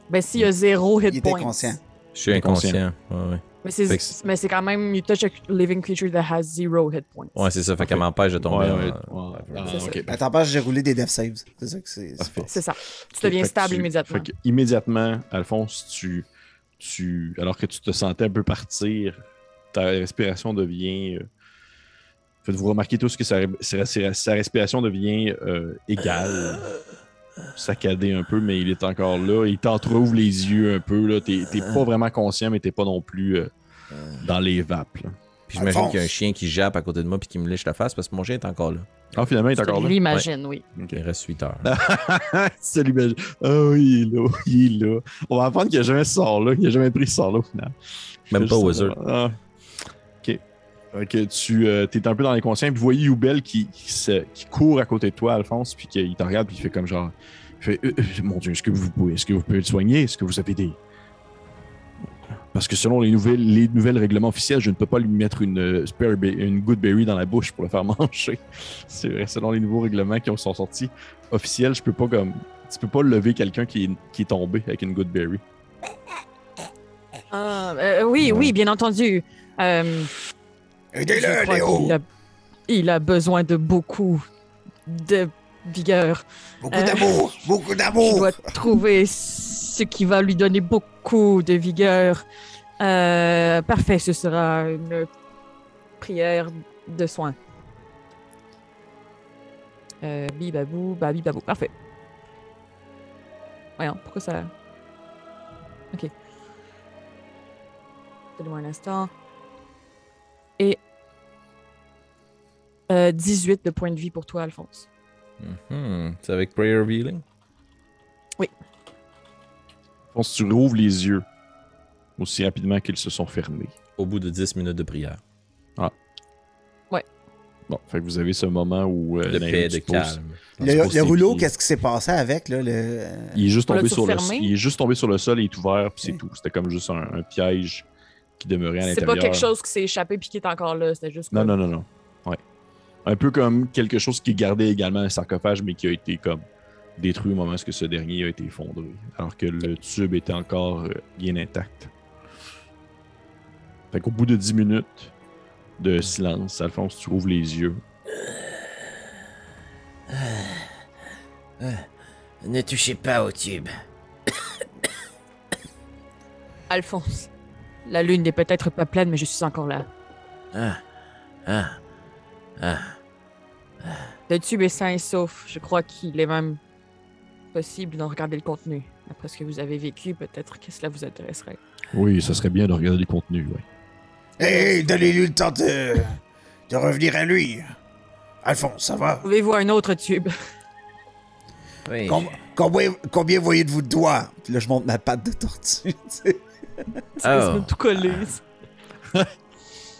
Ben, s'il y a 0 hit Il était points. conscient. Je suis inconscient. Ouais. Mais Fait c'est quand même, you touch a living creature that has 0 hit points. Ouais, c'est ça. Fait qu'elle m'empêche de tomber. Ouais, en- Ah, C'est ça. ok. Ben, t'empêches, j'ai roulé des death saves. C'est ça que c'est. Parfait. C'est ça. Tu Ok, deviens fait que stable immédiatement. Fait que immédiatement, Alphonse, alors que tu te sentais un peu partir, ta respiration devient. Faites-vous remarquer tous que sa respiration devient égale, saccadée un peu, mais il est encore là. Il t'entrouvre les yeux un peu. Là. T'es pas vraiment conscient, mais t'es pas non plus dans les vapes. Là. Puis j'imagine Alphonse. qu'il y a un chien qui jappe à côté de moi puis qui me lèche la face parce que mon chien est encore là. Ah, finalement, il est Je encore là. l'imagine, oui. Ok. Il reste 8 heures. Salut, ben. Oh, il est là. Il est là. On va apprendre qu'il n'a jamais ce sort-là. Il n'a jamais pris ce sort-là au final. Même pas Juste Wizard. ça. Ah. Ok. Ok, tu es un peu dans l'inconscient. Puis vous voyez Youbel qui court à côté de toi, Alphonse, puis qu'il te regarde, puis il fait comme genre. Il fait mon Dieu, est-ce que vous pouvez le soigner? Est-ce que vous avez des. Parce que selon les nouvelles règlements officiels, je ne peux pas lui mettre une Goodberry dans la bouche pour le faire manger. C'est vrai, selon les nouveaux règlements qui sont sortis officiels, tu peux pas lever quelqu'un qui est tombé avec une Goodberry. Oui, oui, bien entendu. Je Aidez-le, crois Léo! il a besoin de beaucoup de vigueur. Beaucoup d'amour! Beaucoup Je d'amour! dois trouver ce qui va lui donner beaucoup de vigueur. Parfait, ce sera une prière de soin. Bibabou, babibabou. Parfait. Voyons, pourquoi ça... Ok. Donne-moi un instant. Et 18 de points de vie pour toi, Alphonse. C'est avec Prayer Revealing? Alphonse, tu rouvres les yeux aussi rapidement qu'ils se sont fermés. Au bout de 10 minutes de prière. Bon, fait que vous avez ce moment où De Naïm paix, de dispose- calme. Le rouleau, qu'est-ce qui s'est passé avec, là? Il est juste On tombé l'a-tu sur fermé? il est juste tombé sur le sol et il est ouvert, puis c'est tout. C'était comme juste un piège qui demeurait à C'est l'intérieur. pas quelque chose qui s'est échappé puis qui est encore là. C'était juste Non, comme- non, non, non. Ouais. Un peu comme quelque chose qui gardait également un sarcophage, mais qui a été comme détruit au moment où ce dernier a été effondré. Alors que le tube était encore bien intact. Fait qu'au bout de 10 minutes de silence, Alphonse, tu ouvres les yeux. Ne touchez pas au tube. Alphonse, la lune n'est peut-être pas pleine, mais je suis encore là. Le tube est sain et sauf. Je crois qu'il est même possible d'en regarder le contenu. Après ce que vous avez vécu, peut-être que cela vous intéresserait. Oui, ça serait bien de regarder les contenus, oui. Hey, donnez-lui le temps de revenir à lui. Alphonse, ça va? Pouvez-vous un autre tube? Oui. Combien voyez-vous de doigts? Puis là, je monte ma patte de tortue. tu sais. C'est Oh, tout collé.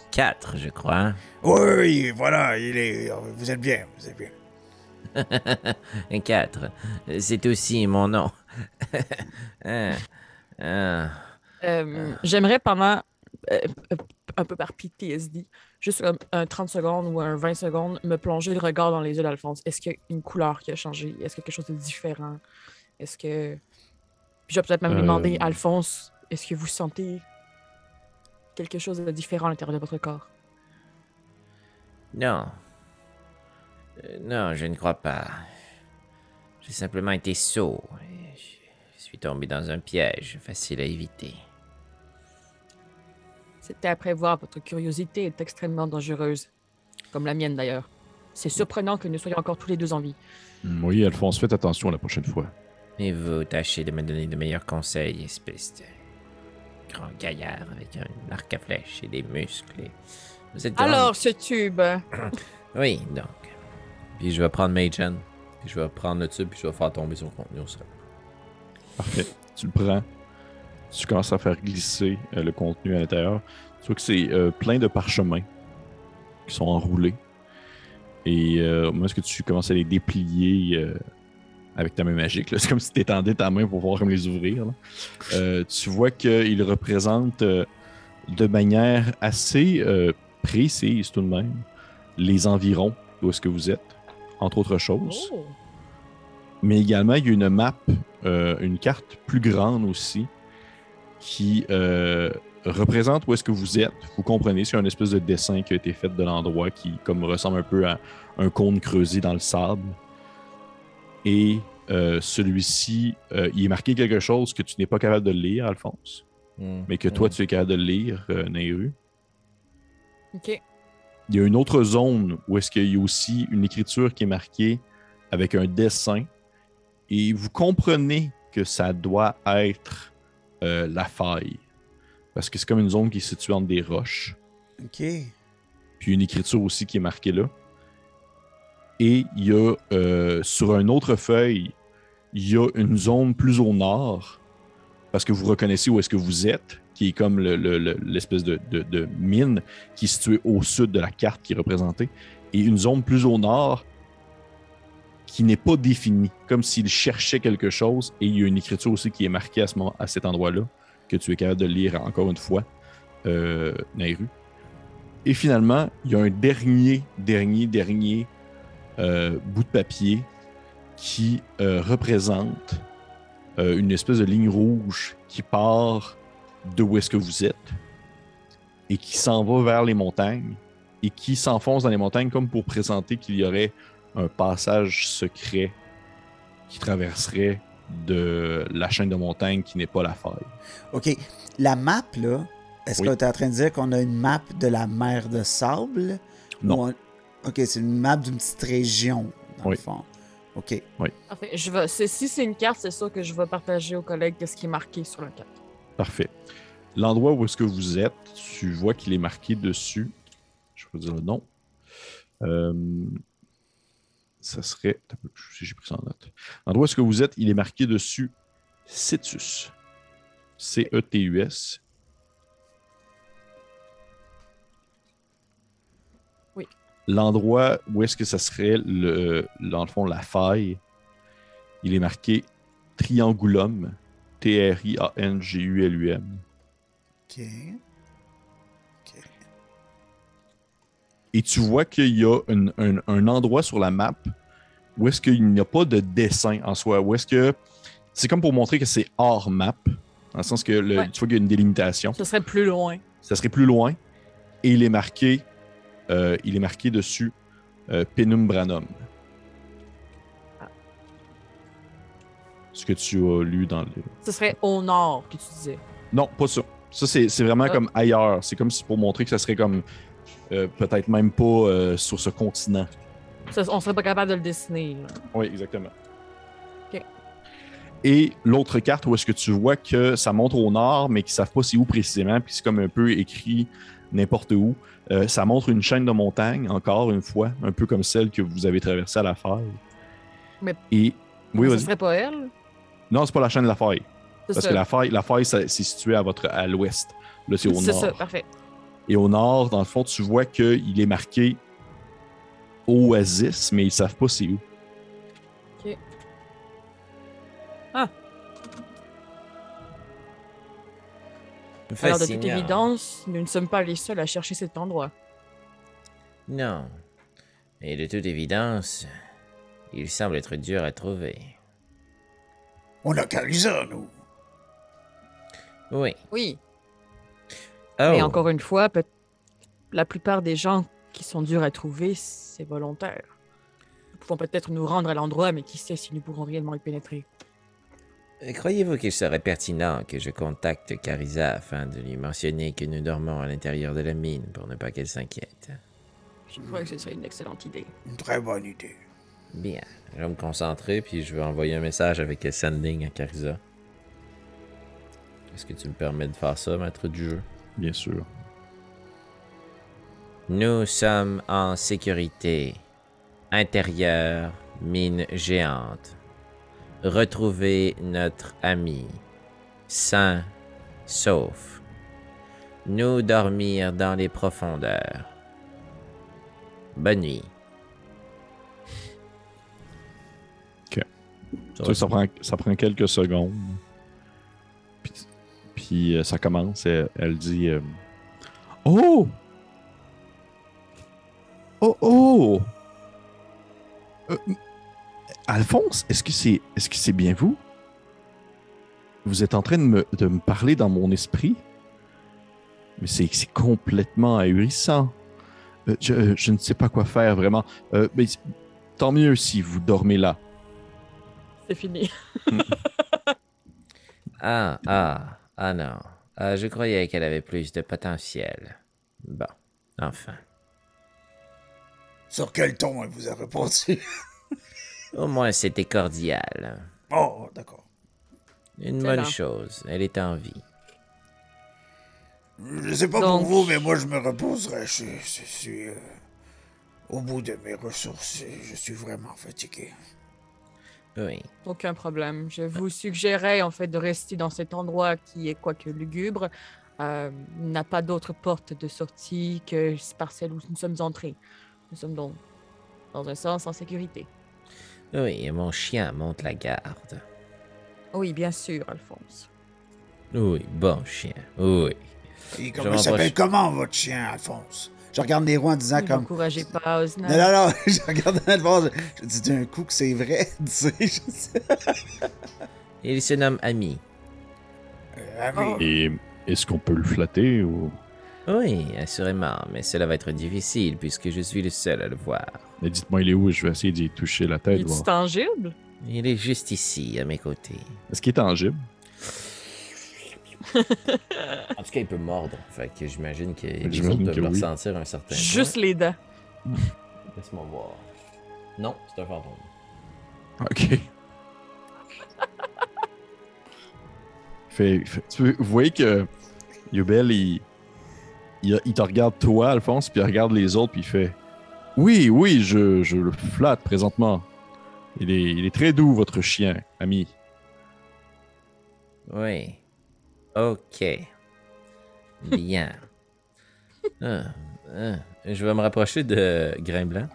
4, je crois. Oui, voilà, vous êtes bien, vous êtes bien. 4. C'est aussi mon nom. J'aimerais pendant, un peu par PTSD, juste un 30 secondes ou un 20 secondes, me plonger le regard dans les yeux d'Alphonse. Est-ce qu'il y a une couleur qui a changé? Est-ce qu'il y a quelque chose de différent? Est-ce que Puis je vais peut-être même lui demander, Alphonse, est-ce que vous sentez quelque chose de différent à l'intérieur de votre corps? Non. Non, je ne crois pas. J'ai simplement été sot. Et je suis tombé dans un piège facile à éviter. C'était à prévoir, votre curiosité est extrêmement dangereuse. Comme la mienne d'ailleurs. C'est surprenant que nous soyons encore tous les deux en vie. Oui, Alphonse, faites attention la prochaine fois. Et vous tâchez de me donner de meilleurs conseils, espèce de grand gaillard avec un arc à flèche et des muscles. Vous êtes grand. Alors, ce tube, Oui, donc. Puis je vais prendre Magen. Puis je vais prendre le tube, puis je vais faire tomber son contenu au sol. Parfait. Tu le prends. Tu commences à faire glisser le contenu à l'intérieur. Tu vois que c'est plein de parchemins qui sont enroulés. Et au moment où tu commences à les déplier avec ta main magique, là, c'est comme si tu étendais ta main pour pouvoir comme les ouvrir. Là. Tu vois qu'ils représentent de manière assez précise tout de même les environs d'où est-ce que vous êtes, entre autres choses. oh, Mais également, il y a une map, une carte plus grande aussi, qui représente où est-ce que vous êtes. Vous comprenez, c'est un espèce de dessin qui a été fait de l'endroit qui comme ressemble un peu à un cône creusé dans le sable. Et celui-ci, il est marqué quelque chose que tu n'es pas capable de lire, Alphonse, mais que toi, tu es capable de lire, Nehru. ok. Il y a une autre zone où est-ce qu'il y a aussi une écriture qui est marquée avec un dessin. Et vous comprenez que ça doit être la faille. Parce que c'est comme une zone qui est située entre des roches. OK. Puis une écriture aussi qui est marquée là. Et il y a sur une autre feuille, il y a une zone plus au nord. Parce que vous reconnaissez où est-ce que vous êtes, qui est comme l'espèce de mine qui est située au sud de la carte qui est représentée. Et une zone plus au nord qui n'est pas définie, comme s'il cherchait quelque chose. Et il y a une écriture aussi qui est marquée à cet endroit-là, que tu es capable de lire encore une fois, Nehru. Et finalement, il y a un dernier bout de papier qui représente une espèce de ligne rouge qui part de où est-ce que vous êtes et qui s'en va vers les montagnes et qui s'enfonce dans les montagnes comme pour présenter qu'il y aurait un passage secret qui traverserait de la chaîne de montagnes qui n'est pas la faille. OK. La map, là, est-ce Oui. que tu es en train de dire qu'on a une map de la mer de sable? Non. OK, c'est une map d'une petite région, dans Oui. le fond. OK. Parfait. Si c'est une carte, c'est sûr que je vais partager aux collègues ce qui est marqué sur la carte. Parfait. L'endroit où est-ce que vous êtes, tu vois qu'il est marqué dessus. Je vais vous dire le nom. Ça serait... Si j'ai pris ça en note. L'endroit où est-ce que vous êtes, il est marqué dessus Cetus. C-E-T-U-S. Oui. L'endroit où est-ce que ça serait, dans le fond, la faille, il est marqué Triangulum. T-R-I-A-N-G-U-L-U-M. OK. Et tu vois qu'il y a un endroit sur la map où est-ce qu'il n'y a pas de dessin en soi. Où est-ce que... C'est comme pour montrer que c'est hors map. Dans le sens que Ouais. tu vois qu'il y a une délimitation. Ce serait plus loin. Ça serait plus loin. Et il est marqué dessus Penumbranum. Ce que tu as lu dans le... Ce serait au nord que tu disais. Non, pas ça. Ça, c'est vraiment comme ailleurs. C'est comme si pour montrer que ça serait comme... peut-être même pas sur ce continent. On serait pas capable de le dessiner. Là. Oui, exactement. OK. Et l'autre carte où est-ce que tu vois que ça montre au nord, mais qu'ils savent pas c'est où précisément, puis c'est comme un peu écrit n'importe où. Ça montre une chaîne de montagnes, encore une fois, un peu comme celle que vous avez traversée à la faille. Mais- Et... Oui, Ce vas-y. serait pas elle? Non, c'est pas la chaîne de la faille. C'est Parce ça. que la faille, c'est situé à l'ouest. Là, c'est au nord. C'est ça, parfait. Et au nord, dans le fond, tu vois qu'il est marqué Oasis, mais ils savent pas c'est où. OK. Ah, alors de toute Fascinant. évidence, nous ne sommes pas les seuls à chercher cet endroit. Non. Et de toute évidence, il semble être dur à trouver. On a qu'à ça, nous. Oui. Oui, Oh. mais encore une fois, la plupart des gens qui sont durs à trouver, c'est volontaire. Nous pouvons peut-être nous rendre à l'endroit, mais qui sait si nous pourrons réellement y pénétrer. Croyez-vous qu'il serait pertinent que je contacte Carissa afin de lui mentionner que nous dormons à l'intérieur de la mine pour ne pas qu'elle s'inquiète? Je crois que ce serait une excellente idée. Une très bonne idée. Bien. Je vais me concentrer puis je vais envoyer un message avec le sending à Carissa. Est-ce que tu me permets de faire ça, maître du jeu? Bien sûr. Nous sommes en sécurité. Intérieur, mine géante. Retrouvez notre ami. Sain, sauf. Nous dormir dans les profondeurs. Bonne nuit. Tu sais, ça prend quelques secondes. Puis ça commence. Elle dit Oh! Oh! Oh! Alphonse, est-ce que c'est bien vous? Vous êtes en train de me parler dans mon esprit? Mais c'est complètement ahurissant. Je ne sais pas quoi faire, vraiment. Mais tant mieux si vous dormez là. C'est fini. Ah non. Je croyais qu'elle avait plus de potentiel. Bon, enfin. Sur quel ton elle vous a répondu? Au moins, c'était cordial. Oh, d'accord. Une C'est bonne là. chose, elle est en vie. Je sais pas Donc- pour vous, mais moi je me reposerai. Je suis au bout de mes ressources et je suis vraiment fatigué. Oui. Aucun problème. Je vous suggérais en fait de rester dans cet endroit qui est quoique lugubre. N'a pas d'autre porte de sortie que par celle où nous sommes entrés. Nous sommes donc, dans un sens, en sécurité. Oui, et mon chien monte la garde. Oui, bien sûr, Alphonse. Oui, bon chien. Oui. Et Je comment il s'appelle m'approche. comment votre chien, Alphonse? Je regarde les roues en disant Ne comme. m'encouragez pas, Osnan. Non, non, non, je regarde Alphonse. Je dis d'un coup que c'est vrai. Tu sais, je sais. Il se nomme Ami. Ami. Et est-ce qu'on peut le flatter ou... Oui, assurément, mais cela va être difficile puisque je suis le seul à le voir. Mais dites-moi, il est où? Je vais essayer d'y toucher la tête. Il Voir. est tangible? Il est juste ici, à mes côtés. Est-ce qu'il est tangible? En tout cas, il peut mordre. Fait que j'imagine que les J'imagine autres doivent que le oui. ressentir un certain Juste les dents. point. Laisse-moi voir. Non, c'est un fantôme. OK. Vous voyez que Yubel, il te regarde toi, Alphonse, puis il regarde les autres, puis il fait Oui, oui, je le flatte présentement. Il est très doux, votre chien, ami. Oui. Ok. Bien. Je vais me rapprocher de Grain Blanc.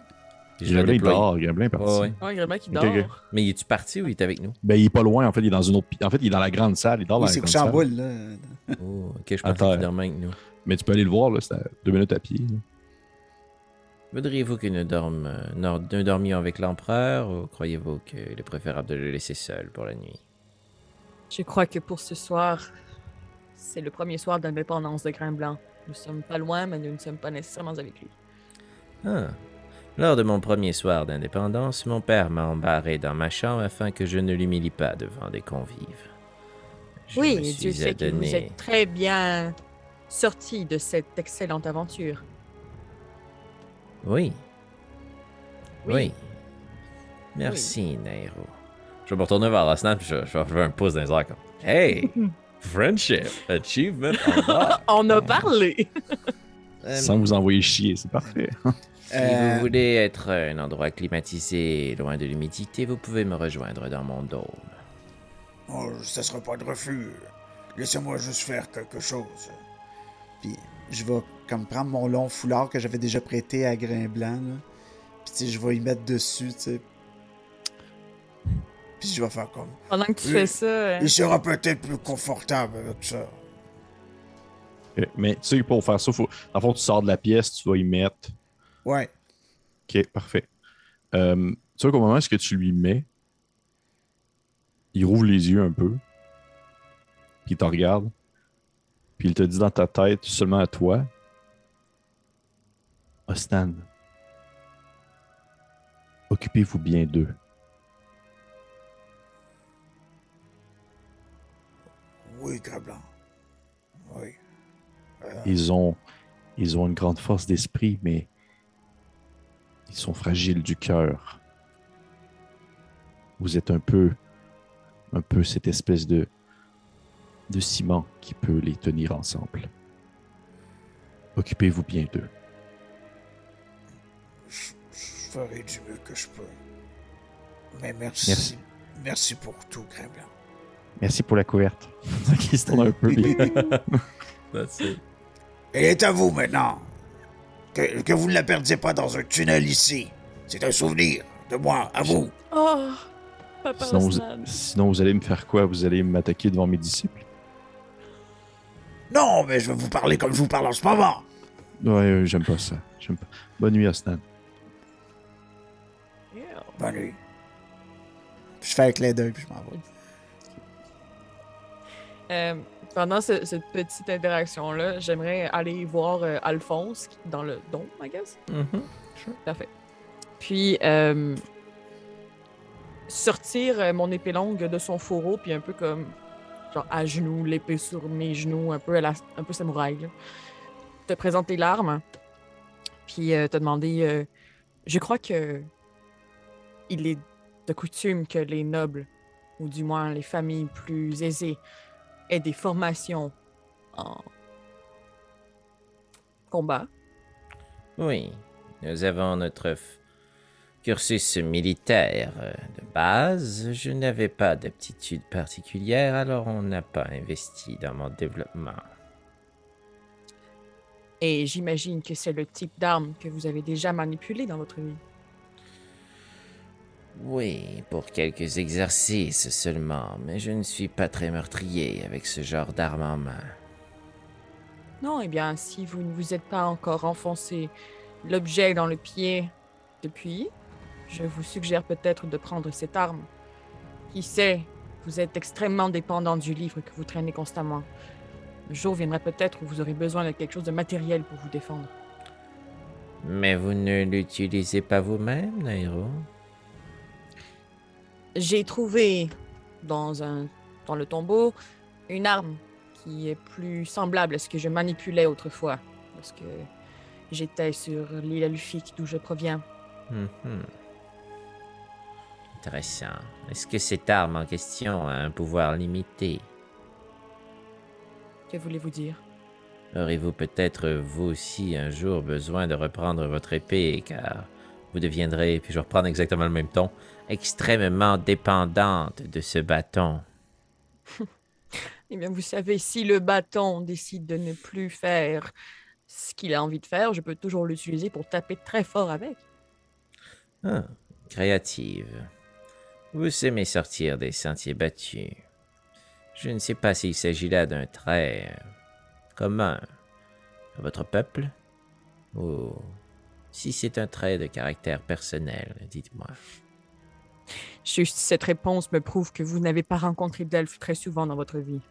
Je vais Gremlin, il déployer. dort. Gremlin est parti. Ouais, ouais. Oh, il y en a qui Ok, dort. ok. Mais es-tu parti ou il est avec nous? Ben, il est pas loin, en fait, il est dans une autre... En fait, il est dans la grande salle, il dort Oui, dans c'est la grande couché en salle. boule, là. Oh, ok, je À pensais terre. qu'il dormait avec nous. Mais tu peux aller le voir, là, c'est à 2 minutes à pied. là. Voudriez-vous que nous dormions avec l'empereur ou croyez-vous qu'il est préférable de le laisser seul pour la nuit? Je crois que pour ce soir, c'est le premier soir d'indépendance de Grain Blanc. Nous sommes pas loin, mais nous ne sommes pas nécessairement avec lui. Ah. Lors de mon premier soir d'indépendance, mon père m'a embarré dans ma chambre afin que je ne l'humilie pas devant des convives. Je Oui, me et Dieu suis sait que vous adonné- êtes très bien sorti de cette excellente aventure. Oui. Oui. Oui. Merci, Nairo. Je vais me retourner vers la snap et je vais faire un pouce dans les airs comme Hey! Friendship! Achievement unlocked! On a parlé! Sans vous envoyer chier, c'est parfait. Si vous voulez être un endroit climatisé, loin de l'humidité, vous pouvez me rejoindre dans mon dôme. Oh, ça sera pas de refus. Laissez-moi juste faire quelque chose. Puis je vais comme prendre mon long foulard que j'avais déjà prêté à Grain Blanc, là. Puis tu sais, je vais y mettre dessus, tu sais. Puis je vais faire comme. Pendant que tu Oui. fais ça, Il sera peut-être plus confortable avec ça. Ok. Mais tu sais, pour faire ça, en fond, tu sors de la pièce, tu vas y mettre. Ouais. Ok, parfait. Tu sais qu'au moment où tu lui mets, il rouvre les yeux un peu, puis il te regarde, Puis il te dit dans ta tête, seulement à toi, Ostan, occupez-vous bien d'eux. Oui, Grablan. Oui. Ils ont une grande force d'esprit, mais ils sont fragiles du cœur. Vous êtes un peu cette espèce de ciment qui peut les tenir ensemble. Occupez-vous bien d'eux. Je ferai du mieux que je peux. Mais merci. Merci. Merci pour tout, Grablan. Merci pour la couverte. Qui se tourne un peu bien. That's it. Elle est à vous maintenant. Que vous ne la perdiez pas dans un tunnel ici. C'est un souvenir de moi, à vous. Oh, Papa Osnan. Sinon, vous allez me faire quoi? Vous allez m'attaquer devant mes disciples? Non, mais je vais vous parler comme je vous parle en ce moment. Ouais, j'aime pas ça. J'aime pas. Bonne nuit, Osnan. Yeah. Bonne nuit. Je fais un clin d'œil puis je m'en vais. Pendant cette petite interaction-là, j'aimerais aller voir Alphonse dans le dôme, I guess. Parfait. Puis, sortir mon épée longue de son fourreau, puis un peu comme, genre, à genoux, l'épée sur mes genoux, un peu samouraï, là. Te présenter l'arme, puis te demander, je crois que il est de coutume que les nobles, ou du moins les familles plus aisées, aient des formations en combat. Oui, nous avons notre cursus militaire de base. Je n'avais pas d'aptitude particulière, alors on n'a pas investi dans mon développement. Et j'imagine que c'est le type d'arme que vous avez déjà manipulé dans votre vie. Oui, pour quelques exercices seulement, mais je ne suis pas très meurtrier avec ce genre d'arme en main. Non, eh bien, si vous ne vous êtes pas encore enfoncé l'objet dans le pied depuis, je vous suggère peut-être de prendre cette arme. Qui sait, vous êtes extrêmement dépendant du livre que vous traînez constamment. Le jour viendra peut-être où vous aurez besoin de quelque chose de matériel pour vous défendre. Mais vous ne l'utilisez pas vous-même, Nairo? J'ai trouvé dans le tombeau une arme qui est plus semblable à ce que je manipulais autrefois, lorsque j'étais sur l'île elfique d'où je proviens. Intéressant. Est-ce que cette arme en question a un pouvoir limité? Que voulez-vous dire? Aurez-vous peut-être vous aussi un jour besoin de reprendre votre épée, car vous deviendrez, puis je vais reprendre exactement le même ton, extrêmement dépendante de ce bâton. Eh bien, vous savez, si le bâton décide de ne plus faire ce qu'il a envie de faire, je peux toujours l'utiliser pour taper très fort avec. Ah, créative. Vous aimez sortir des sentiers battus. Je ne sais pas s'il s'agit là d'un trait commun à votre peuple, ou si c'est un trait de caractère personnel, dites-moi. Juste cette réponse me prouve que vous n'avez pas rencontré d'elfes très souvent dans votre vie.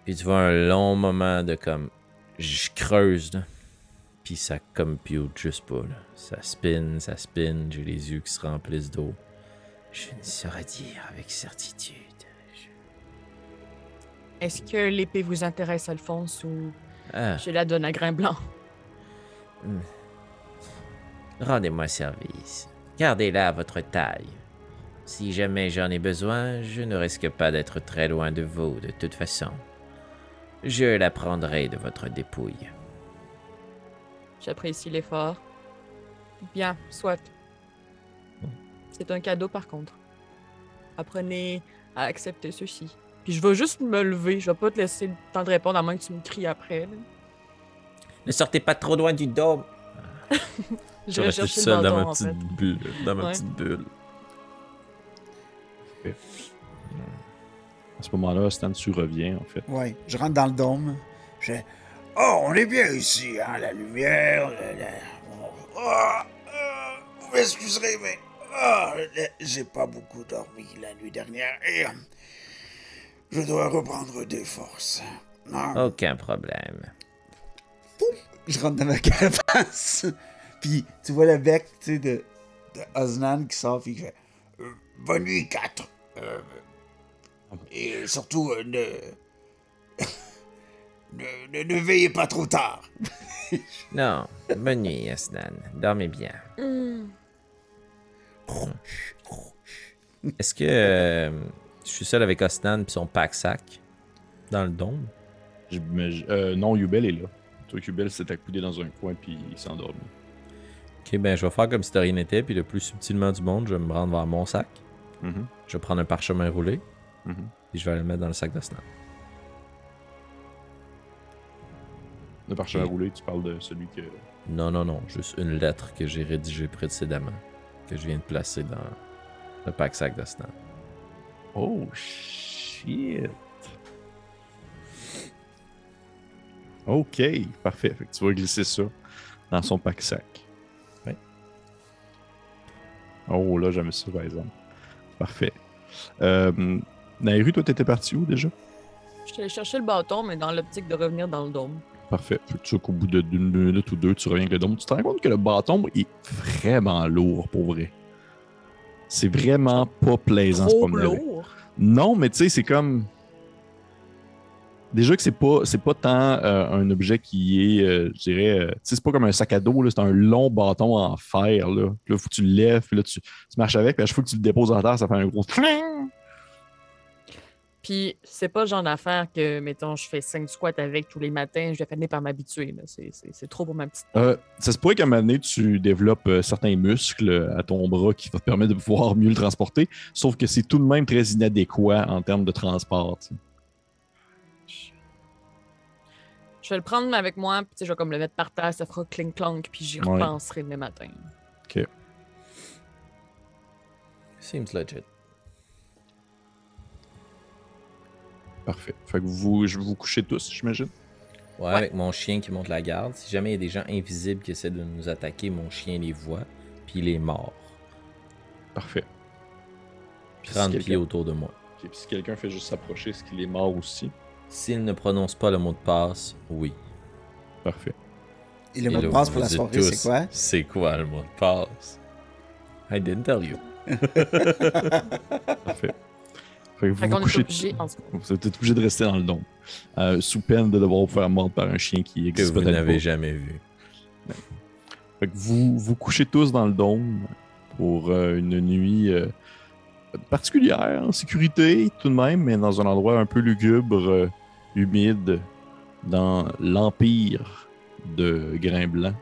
Puis tu vois un long moment de comme... Je creuse, là. Puis ça compute juste pas, là. Ça spin, j'ai les yeux qui se remplissent d'eau. Je ne saurais dire avec certitude. Est-ce que l'épée vous intéresse, Alphonse, ou Ah, je la donne à Grimblanc? rendez-moi service. Gardez-la à votre taille. Si jamais j'en ai besoin, je ne risque pas d'être très loin de vous, de toute façon. Je la prendrai de votre dépouille. J'apprécie l'effort. Bien, soit. C'est un cadeau, par contre. Apprenez à accepter ceci. Puis je vais juste me lever. Je vais pas te laisser le temps de répondre, à moins que tu me cries après. Là. Ne sortez pas trop loin du dôme. Je vais chercher le seul bâton, dans ma en petite fait. bulle. Dans ma Ouais. petite bulle. À ce moment-là, Stan, tu reviens, en fait. Ouais, je rentre dans le dôme. Oh, on est bien ici, hein, la lumière, vous m'excuserez, mais j'ai pas beaucoup dormi la nuit dernière et Je dois reprendre des forces. Non. Aucun problème. Je rentre dans ma carapace. Puis tu vois le bec, tu sais, de Osnan qui sort, puis il fait Bonne nuit, 4. Et surtout, ne veillez pas trop tard. Non, bonne nuit, Osnan. Dormez bien. Est-ce que je suis seul avec Osnan et son pack-sac dans le dôme? Non, Yubel est là. Toi, Yubel s'est accoudé dans un coin puis il s'est endormi. Ok, ben je vais faire comme si de rien n'était, puis le plus subtilement du monde, je vais me rendre vers mon sac. Mhm. Je vais prendre un parchemin roulé, Mhm. et je vais aller le mettre dans le sac d'Osnan. Le parchemin Ok. roulé, tu parles de celui que. Non, juste une lettre que j'ai rédigée précédemment, que je viens de placer dans le pack-sac d'Osnan. Oh shit! Ok, parfait. Fait que tu vas glisser ça dans son pack-sac. Ouais. Oh là, j'aime ça par exemple. Parfait. Nairu, toi, t'étais parti où déjà? Je suis allé chercher le bâton, mais dans l'optique de revenir dans le dôme. Parfait. Fait que tu sais qu'au bout d'une minute ou deux, tu reviens avec le dôme. Tu te rends compte que le bâton est vraiment lourd pour vrai. C'est vraiment pas plaisant ce Trop promener avec. lourd. Non, mais tu sais, c'est comme. Déjà que c'est pas tant un objet qui est, je dirais, tu sais, c'est pas comme un sac à dos, là, c'est un long bâton en fer, là. Puis là, faut que tu le lèves, puis là, tu marches avec, puis à chaque fois que tu le déposes en terre, ça fait un gros fling. Puis c'est pas le genre d'affaire que, mettons, je fais 5 squats avec tous les matins, je vais finir par m'habituer. Là. C'est trop pour ma petite. Ça se pourrait qu'à un moment donné, tu développes certains muscles à ton bras qui vont te permettre de pouvoir mieux le transporter, sauf que c'est tout de même très inadéquat en termes de transport, tu sais. Je vais le prendre avec moi, puis tu sais, je vais comme le mettre par terre, ça fera clink-clonk, puis j'y Ouais. repenserai demain matin. Seems legit. Parfait. Fait que je vais vous coucher tous, j'imagine. Ouais, avec mon chien qui monte la garde. Si jamais il y a des gens invisibles qui essaient de nous attaquer, mon chien les voit, puis il est mort. Parfait. Puis Si 30 pieds quelqu'un- autour de moi. Ok, puis si quelqu'un fait juste s'approcher, est-ce qu'il est mort aussi? S'il ne prononce pas le mot de passe, oui. Parfait. Et le Et mot de là, passe vous pour la dites soirée, tous, c'est quoi? C'est quoi le mot de passe? I didn't tell you. Parfait. Fait que vous Fait vous qu'on est couchez. obligé, en tout cas. Vous êtes obligé de rester dans le dôme. Sous peine de devoir vous faire mordre par un chien qui Que existe vous peut-être n'avez pas. jamais vu. Fait que vous vous couchez tous dans le dôme pour une nuit particulière, en sécurité tout de même, mais dans un endroit un peu lugubre, humide, dans l'empire de Grain Blanc,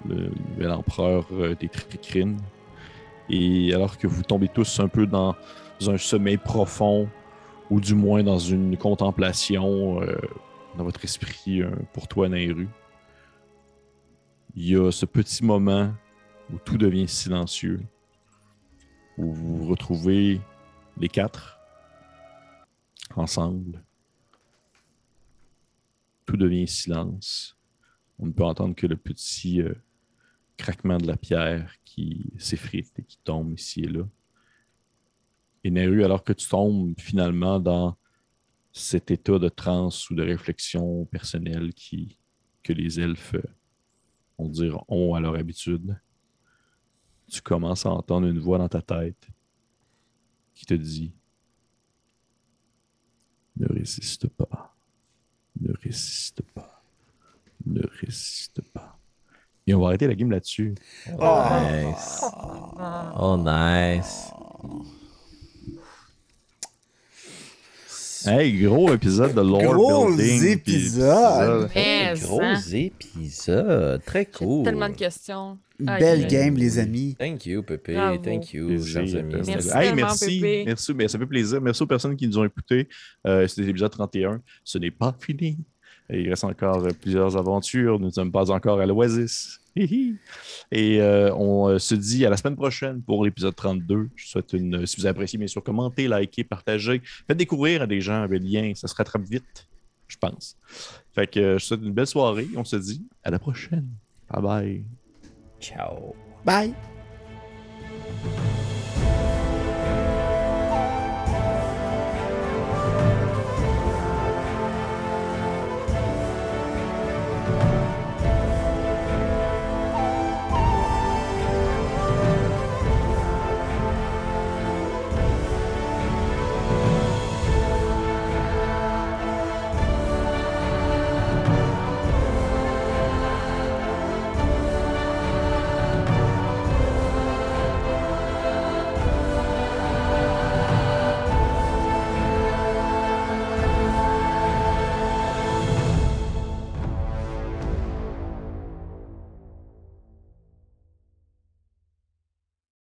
le nouvel empereur des Tricrines. Et alors que vous tombez tous un peu dans un sommeil profond, ou du moins dans une contemplation dans votre esprit pour toi, Nairu, il y a ce petit moment où tout devient silencieux, où vous vous retrouvez les quatre ensemble. Tout devient silence. On ne peut entendre que le petit craquement de la pierre qui s'effrite et qui tombe ici et là. Et Nairu, alors que tu tombes finalement dans cet état de transe ou de réflexion personnelle que les elfes, on dire, ont à leur habitude, tu commences à entendre une voix dans ta tête qui te dit « Ne résiste pas, ne résiste pas, ne résiste pas. » Et on va arrêter la game là-dessus. Nice. Oh, nice. Hey, gros épisode de lore Gros building. puis épisode. ça. Mais, Gros hein, épisode. Très j'ai cool. tellement de questions. Une Aïe, belle aïe. game, les amis. Thank you, Pépé. Bravo. Thank you, Plaisir. chers amis. Merci Hey, tellement, merci. Pépé. Merci. Mais ça fait plaisir. Merci aux personnes qui nous ont écoutés. C'était l'épisode 31. Ce n'est pas fini. Et il reste encore plusieurs aventures. Nous ne sommes pas encore à l'Oasis. Hihi. Et on se dit à la semaine prochaine pour l'épisode 32. Je souhaite si vous appréciez, bien sûr, commentez, likez, partagez. Faites découvrir à des gens le lien. Ça se rattrape vite, je pense. Fait que je souhaite une belle soirée. On se dit à la prochaine. Bye bye. Ciao. Bye.